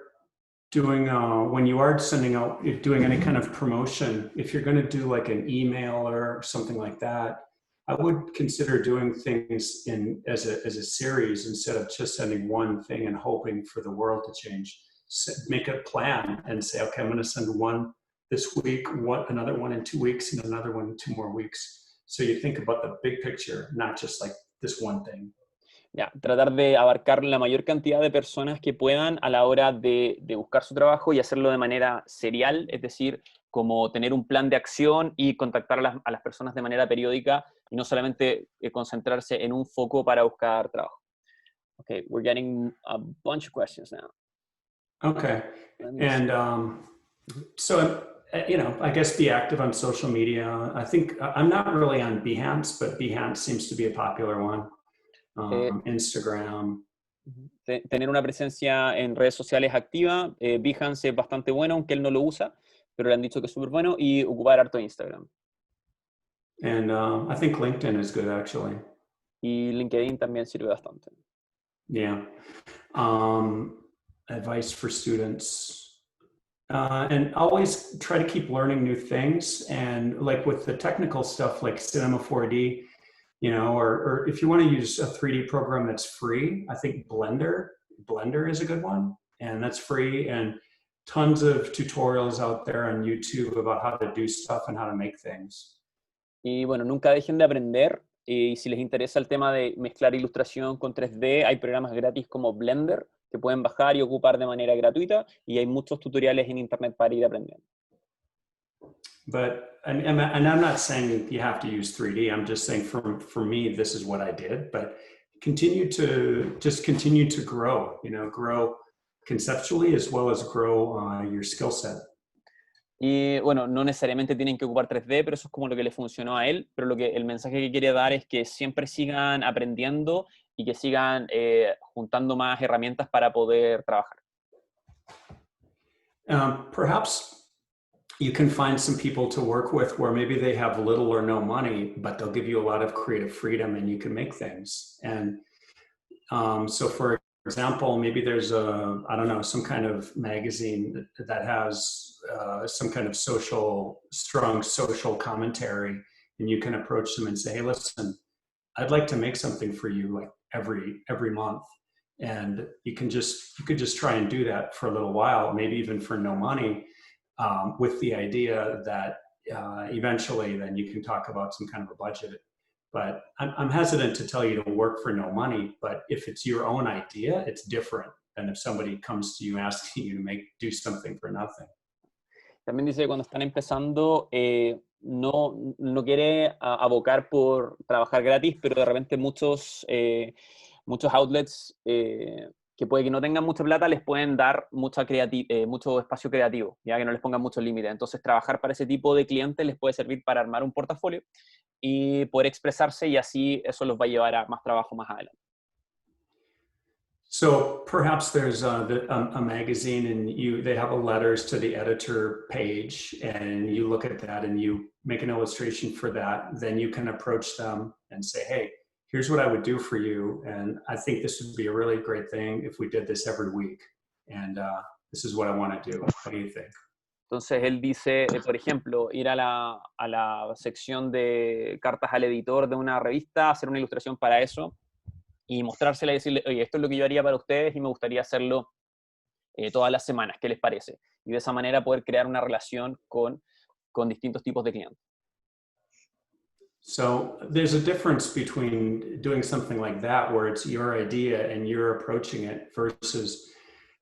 doing when you are sending out, doing any kind of promotion, if you're going to do like an email or something like that, I would consider doing things as a series instead of just sending one thing and hoping for the world to change. Make a plan and say, okay, I'm going to send one this week, another one in 2 weeks, and another one in 2 more weeks. So you think about the big picture, not just like this one thing. Ya, tratar de abarcar la mayor cantidad de personas que puedan a la hora de buscar su trabajo y hacerlo de manera serial, es decir, como tener un plan de acción y contactar a las personas de manera periódica y no solamente concentrarse en un foco para buscar trabajo. Okay, we're getting a bunch of questions now. Okay, and so, you know, I guess be active on social media. I think I'm not really on Behance, but Behance seems to be a popular one. Instagram. Tener una presencia en redes sociales activa. Behance es bastante bueno, aunque él no lo usa, pero le han dicho que es súper bueno, y ocupar harto Instagram. And I think LinkedIn is good, actually. Y LinkedIn también sirve bastante. Yeah. Advice for students. And always try to keep learning new things. And like with the technical stuff, like Cinema 4D, you know, or if you want to use a 3D program that's free, I think Blender is a good one, and that's free, and tons of tutorials out there on YouTube about how to do stuff and how to make things. Y bueno, nunca dejen de aprender, y si les interesa el tema de mezclar ilustración con 3D, hay programas gratis como Blender que pueden bajar y ocupar de manera gratuita, y hay muchos tutoriales en internet para ir aprendiendo. But and I'm not saying you have to use 3D. I'm just saying for me, this is what I did. But continue to grow. You know, grow conceptually as well as grow your skill set. Y bueno, no necesariamente tienen que ocupar 3D, pero eso es como lo que le funcionó a él. Pero el mensaje que quiere dar es que siempre sigan aprendiendo y que sigan juntando más herramientas para poder trabajar. Perhaps you can find some people to work with where maybe they have little or no money, but they'll give you a lot of creative freedom and you can make things. And so for example, maybe there's I don't know, some kind of magazine that has some kind of strong social commentary, and you can approach them and say, hey, listen, I'd like to make something for you like every month. And you could just try and do that for a little while, maybe even for no money. With the idea that eventually then you can talk about some kind of a budget. But I'm hesitant to tell you to work for no money, but if it's your own idea, it's different than if somebody comes to you asking you to do something for nothing. También dice que cuando están empezando, no quiere abocar por trabajar gratis, pero de repente muchos outlets que puede que no tengan mucha plata, les pueden dar mucho espacio creativo, ya que no les pongan muchos límites. Entonces, trabajar para ese tipo de clientes les puede servir para armar un portafolio y poder expresarse, y así eso los va a llevar a más trabajo más adelante. So perhaps there's a magazine, and they have a letters to the editor page, and you look at that and you make an illustration for that. Then you can approach them and say, hey, here's what I would do for you, and I think this would be a really great thing if we did this every week, and this is what I want to do. What do you think? Entonces él dice, por ejemplo, ir a la sección de cartas al editor de una revista, hacer una ilustración para eso y mostrársela y decirle, oye, esto es lo que yo haría para ustedes y me gustaría hacerlo todas las semanas, ¿qué les parece? Y de esa manera poder crear una relación con distintos tipos de clientes. So there's a difference between doing something like that, where it's your idea and you're approaching it, versus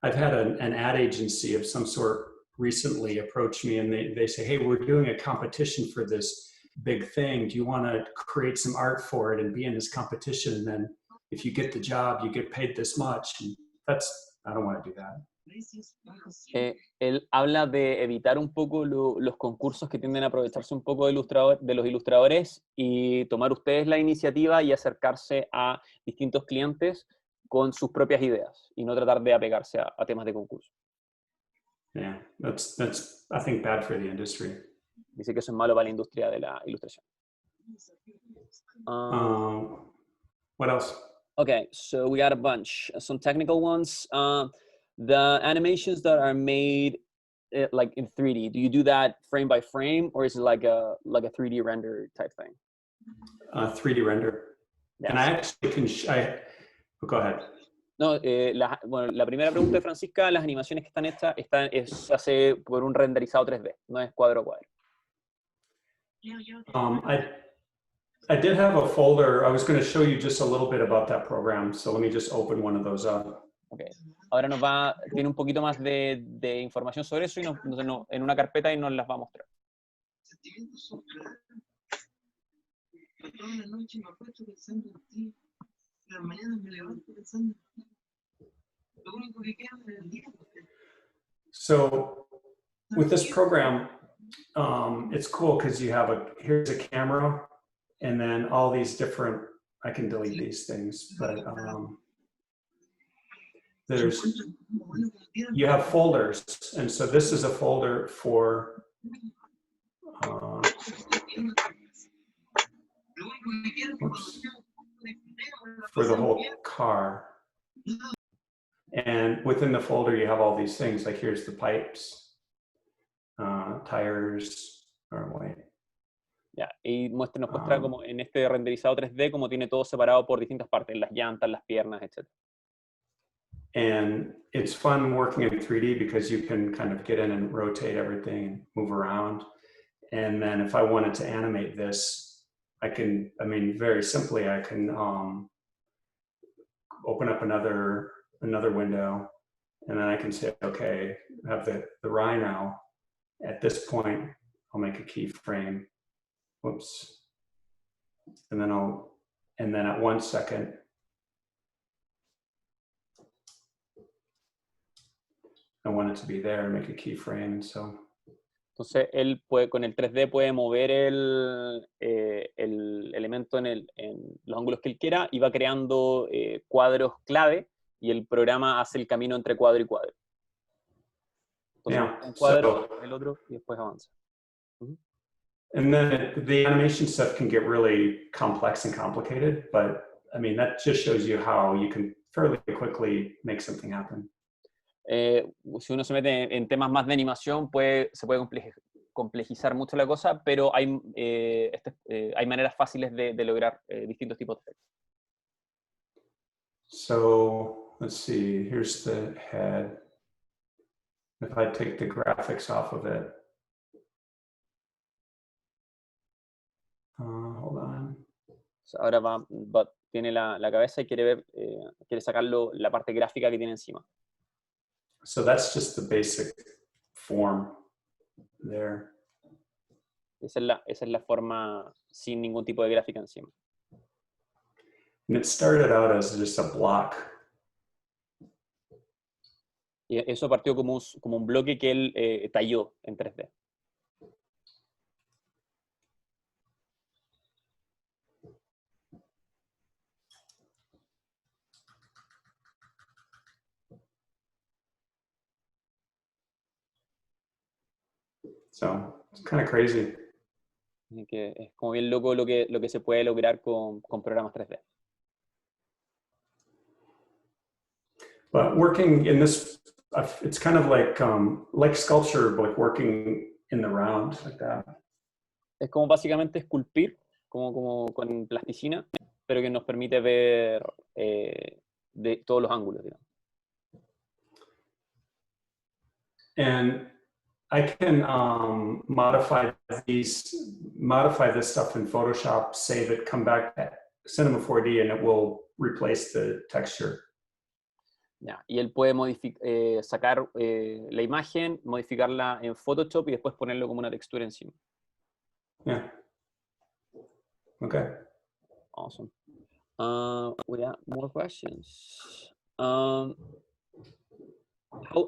I've had an ad agency of some sort recently approach me, and they say, hey, we're doing a competition for this big thing. Do you want to create some art for it and be in this competition? And then if you get the job, you get paid this much. And I don't want to do that. Él habla de evitar un poco los concursos que tienden a aprovecharse un poco de los ilustradores y tomar ustedes la iniciativa y acercarse a distintos clientes con sus propias ideas y no tratar de apegarse a temas de concurso. Yeah, that's I think bad for the industry. Dice que eso es malo para la industria de la ilustración. What else? Okay, so we got a bunch, some technical ones. The animations that are made like in 3D, do you do that frame by frame, or is it like a 3D render type thing? 3D render. Yes. And I actually go ahead. No, bueno, la primera pregunta de Francisca, las animaciones que están hechas, se hace por un renderizado 3D, no es cuadro a cuadro. I did have a folder. I was going to show you just a little bit about that program. So let me just open one of those up. Okay. Ahora tiene un poquito más de información sobre eso y en una carpeta y nos las va a mostrar. So with this program, it's cool because you have here's a camera, and then all these different, I can delete these things, but you have folders. And so this is a folder for the whole car. And within the folder, you have all these things, like here's the pipes, tires, or wait. Ya, y nos muestra como en este renderizado 3D como tiene todo separado por distintas partes, las llantas, las piernas, etc. And it's fun working in 3D because you can kind of get in and rotate everything and move around. And then if I wanted to animate this, very simply, I can open up another window, and then I can say, okay, I have the rhino. At this point, I'll make a keyframe. Whoops. And then at 1 second, I want it to be there and make a keyframe. So. Entonces él con el 3D puede mover el elemento en los ángulos que él quiera y va creando cuadros clave y el programa hace el camino entre cuadro y cuadro. Entonces un cuadro, el otro y después avanza. And then the animation stuff can get really complex and complicated, but that just shows you how you can fairly quickly make something happen. Si uno se mete en temas más de animación, se puede complejizar mucho la cosa, pero hay maneras fáciles de lograr distintos tipos de efectos. So, let's see, here's the head. If I take the graphics off of it. Hold on. Ahora tiene la cabeza y quiere sacar la parte gráfica que tiene encima. So that's just the basic form there. Esa es la forma sin ningún tipo de gráfica encima. And it started out as just a block. Y eso partió como un bloque que él talló en 3D. So it's kind of crazy. Que es como bien loco lo que se puede lograr con programas 3D. But working in this, it's kind of like sculpture, but working in the round like that. Es como básicamente esculpir, como con plasticina, pero que nos permite ver de todos los ángulos, digamos. And modify this stuff in Photoshop, save it, come back, Cinema 4D, and it will replace the texture. Ya, y él puede sacar la imagen, modificarla en Photoshop y después ponerlo como una textura encima. Yeah. Okay. Awesome. We got more questions. How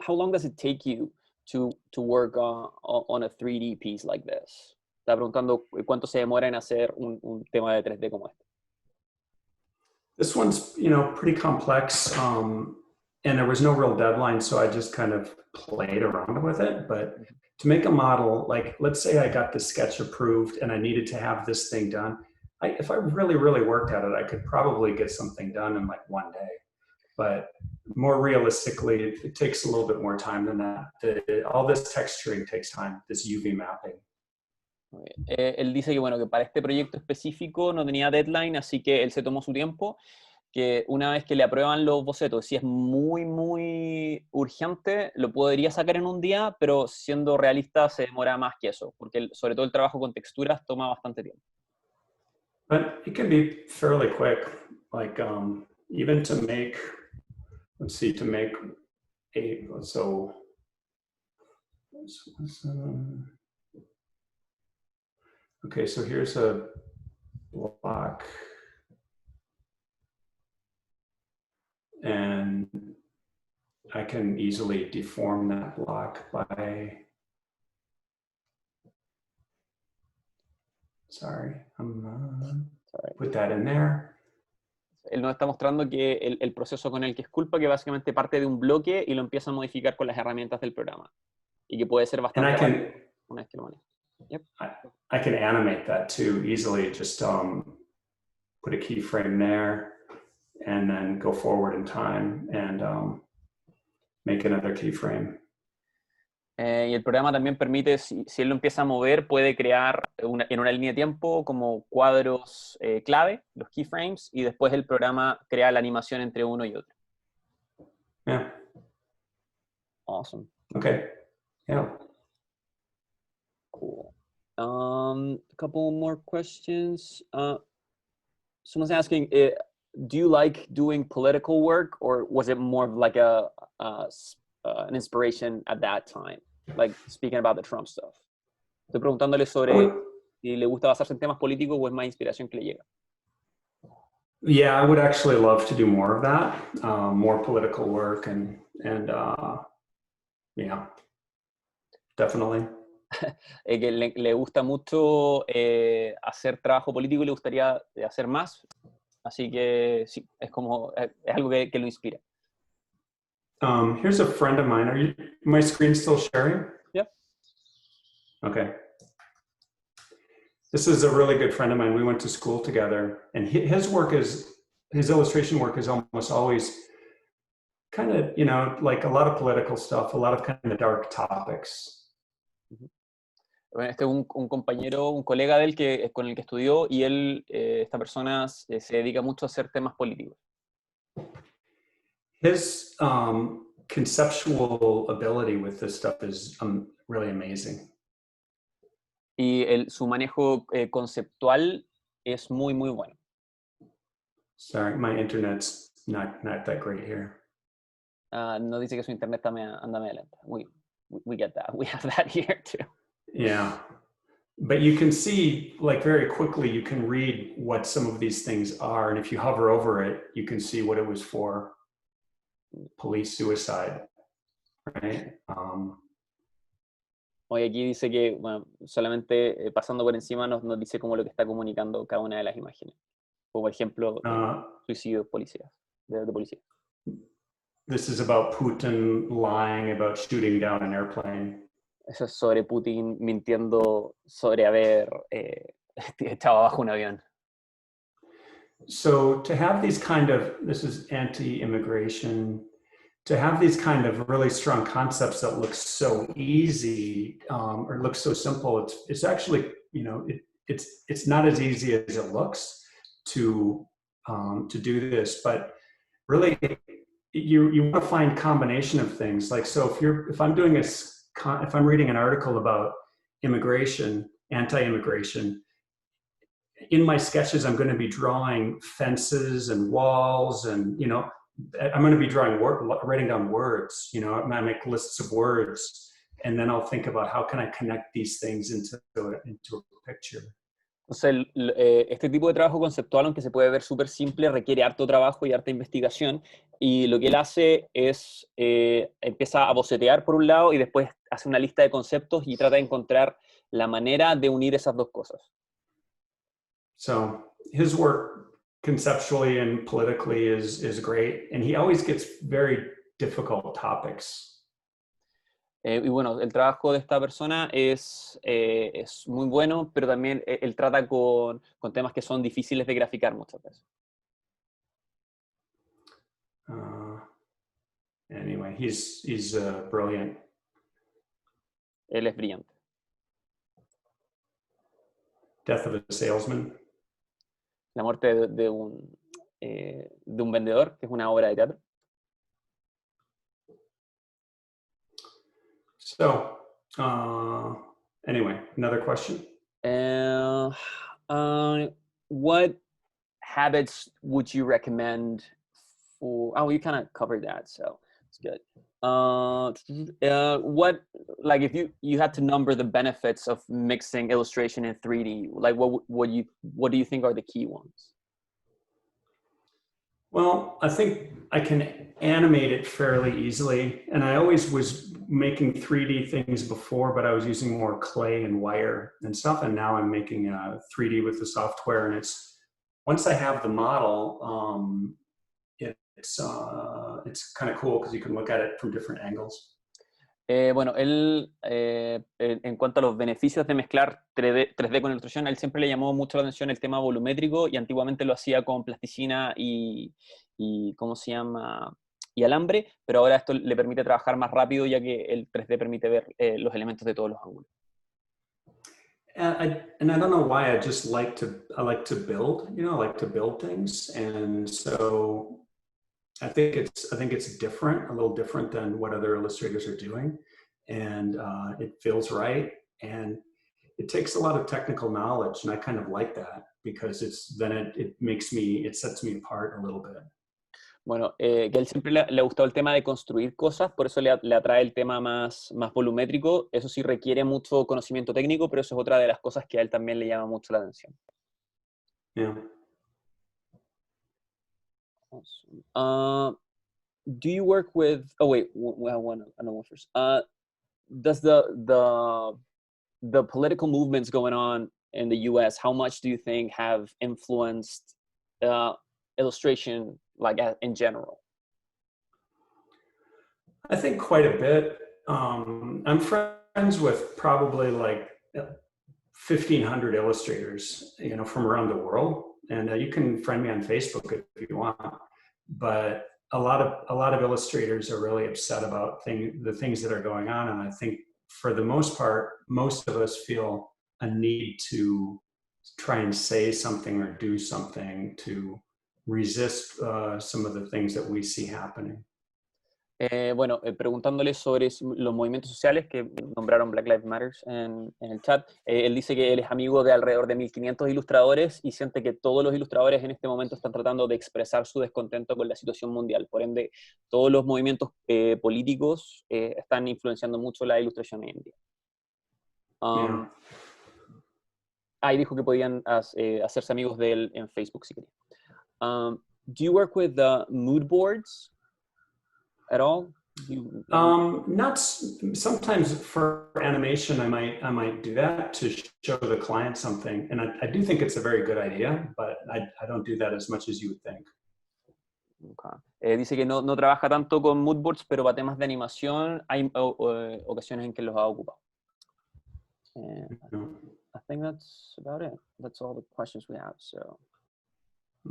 long does it take you to work on a 3D piece like this? Está preguntando cuánto se demora en hacer un tema de 3D como este. This one's, pretty complex, and there was no real deadline, so I just kind of played around with it. But to make a model, like, let's say I got the sketch approved and I needed to have this thing done. If I really, really worked at it, I could probably get something done in like one day. But more realistically, it takes a little bit more time than that. All this texturing takes time, this UV mapping. Él dice que, bueno, que para este proyecto específico no tenía deadline, así que él se tomó su tiempo, que una vez que le aprueban los bocetos, si es muy, muy urgente, lo podría sacar en un día, pero siendo realista se demora más que eso, porque sobre todo el trabajo con texturas toma bastante tiempo. But it can be fairly quick, like even to make, okay, so here's a block, and I can easily deform that block by, put that in there. Él nos está mostrando que el proceso con el que esculpa, que básicamente parte de un bloque y lo empieza a modificar con las herramientas del programa. Y que puede ser bastante rápido una vez que lo maneja. Yep. I can animate that too easily. Just put a keyframe there and then go forward in time and make another keyframe. Y el programa también permite, si él lo empieza a mover, puede crear en una línea de tiempo como cuadros clave, los keyframes, y después el programa crea la animación entre uno y otro. Yeah. Awesome. Okay. Yeah. Cool. A couple more questions. Someone's asking, do you like doing political work, or was it more of like an inspiration at that time, like speaking about the Trump stuff? Estoy preguntándole sobre si le gusta basarse en temas políticos o es más inspiración que le llega. Yeah, I would actually love to do more of that, more political work, and yeah, definitely. Que le gusta mucho hacer trabajo político y le gustaría hacer más, así que sí, es algo que lo inspira. Here's a friend of mine. My screen still sharing? Yeah. Okay. This is a really good friend of mine. We went to school together, and his illustration work is almost always kind of, like a lot of political stuff, a lot of kind of dark topics. Bueno, este es un compañero, un colega de él con el que estudió, y él, esta persona se dedica mucho a hacer temas políticos. His conceptual ability with this stuff is really amazing. Y su manejo conceptual es muy, muy bueno. Sorry, my internet's not that great here. Nos dice que su internet anda medio lenta. We get that. We have that here too. Yeah. But you can see, like, very quickly, you can read what some of these things are. And if you hover over it, you can see what it was for. Police suicide, right? Hoy aquí dice que, bueno, solamente pasando por encima nos dice como lo que está comunicando cada una de las imágenes. Como por ejemplo, suicidios de policías. This is about Putin lying about shooting down an airplane. Eso es sobre Putin mintiendo sobre haber echado abajo un avión. So to have these this is anti-immigration, to have these kind of really strong concepts that look so easy or look so simple, it's actually, it's not as easy as it looks to do this, but really you want to find combination of things. Like, so if I'm doing a if I'm reading an article about immigration, anti-immigration, in my sketches, I'm going to be drawing fences and walls, and I'm going to be writing down words. I make lists of words, and then I'll think about how can I connect these things into a picture. Entonces, este tipo de trabajo conceptual, aunque se puede ver súper simple, requiere harto trabajo y harta investigación. Y lo que él hace es, empieza a bocetear por un lado y después hace una lista de conceptos y trata de encontrar la manera de unir esas dos cosas. So his work conceptually and politically is great, and he always gets very difficult topics. Y bueno, el trabajo de esta persona es muy bueno, pero también él trata con temas que son difíciles de graficar muchas veces. Anyway, he's brilliant. Él es brillante. Death of a Salesman. La muerte de un vendedor, que es una obra de teatro. So, anyway, another question. What habits would you recommend for? Oh, you kind of covered that, so it's good. What, like, if you had to number the benefits of mixing illustration and 3D, like, what do you think are the key ones? Well, I think I can animate it fairly easily, and I always was making 3D things before, but I was using more clay and wire and stuff, and now I'm making 3D with the software, and it's, once I have the model, it's kind of cool because you can look at it from different angles. Bueno, él, en cuanto a los beneficios de mezclar 3D con ilustración, a él siempre le llamó mucho la atención el tema volumétrico, y antiguamente lo hacía con plasticina y ¿cómo se llama? Y alambre, pero ahora esto le permite trabajar más rápido, ya que el 3D permite ver los elementos de todos los ángulos. And I don't know why, I like to build, I like to build things, and so I think it's different, a little different than what other illustrators are doing, and it feels right, and it takes a lot of technical knowledge, and I kind of like that because it sets me apart a little bit. Bueno, que a él siempre le ha gustado el tema de construir cosas, por eso le atrae el tema más volumétrico. Eso sí requiere mucho conocimiento técnico, pero eso es otra de las cosas que a él también le llama mucho la atención. Yeah. Awesome. Do you work with? Oh wait, another one first. Does the political movements going on in the U.S., how much do you think have influenced illustration, like in general? I think quite a bit. I'm friends with probably like 1,500 illustrators, from around the world, and you can friend me on Facebook if you want. But a lot of illustrators are really upset about the things that are going on, and I think for the most part, most of us feel a need to try and say something or do something to resist some of the things that we see happening. Bueno, preguntándole sobre los movimientos sociales que nombraron Black Lives Matter en el chat, él dice que él es amigo de alrededor de 1.500 ilustradores y siente que todos los ilustradores en este momento están tratando de expresar su descontento con la situación mundial. Por ende, todos los movimientos políticos están influenciando mucho la ilustración hoy en día. Ahí dijo que podían hacerse amigos de él en Facebook si querían. Do you work with mood boards at all? Not sometimes for animation. I might do that to show the client something, and I do think it's a very good idea, but I don't do that as much as you would think. Okay. Dice que no trabaja tanto con mood boards, pero para temas de animación hay ocasiones en que los ha ocupado. I think that's about it. That's all the questions we have. So.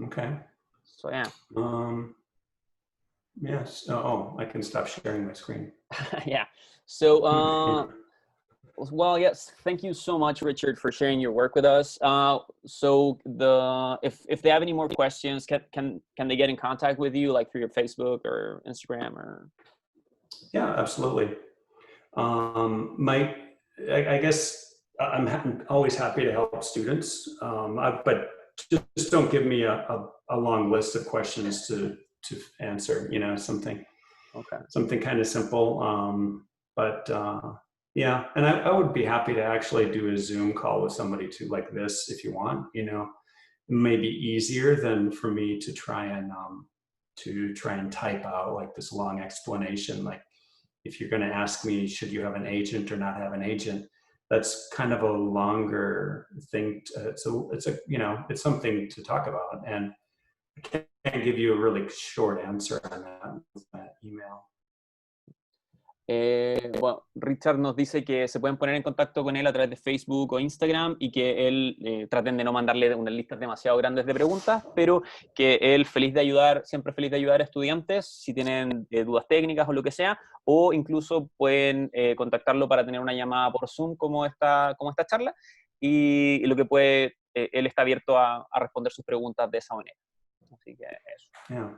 Okay. So yeah. Yes. Oh, I can stop sharing my screen. Yeah. So, well, yes. Thank you so much, Richard, for sharing your work with us. So if they have any more questions, can they get in contact with you, like through your Facebook or Instagram or? Yeah, absolutely. I guess I'm always happy to help students, but just don't give me a long list of questions to answer. You know, something kind of simple. Yeah, and I would be happy to actually do a Zoom call with somebody too, like this, if you want. You know, it may be easier than for me to try and type out like this long explanation. Like, if you're going to ask me, should you have an agent or not have an agent? That's kind of a longer thing. So it's it's something to talk about, and I can't give you a really short answer on that with that email. Bueno, Richard nos dice que se pueden poner en contacto con él a través de Facebook o Instagram y que él traten de no mandarle unas listas demasiado grandes de preguntas, pero que él siempre feliz de ayudar a estudiantes si tienen dudas técnicas o lo que sea, o incluso pueden contactarlo para tener una llamada por Zoom como esta charla, y lo que él está abierto a responder sus preguntas de esa manera. Así que eso. Yeah.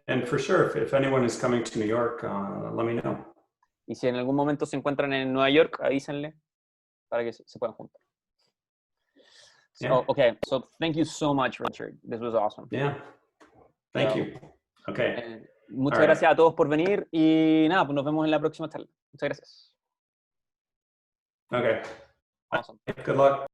And for sure, if anyone is coming to New York, let me know. Y si en algún momento se encuentran en Nueva York, avísenle para que se puedan juntar. Yeah. Okay, so thank you so much, Richard. This was awesome. Yeah, thank you. Okay. Muchas gracias a todos por venir y nada, pues nos vemos en la próxima charla. Muchas gracias. Okay. Awesome. Good luck.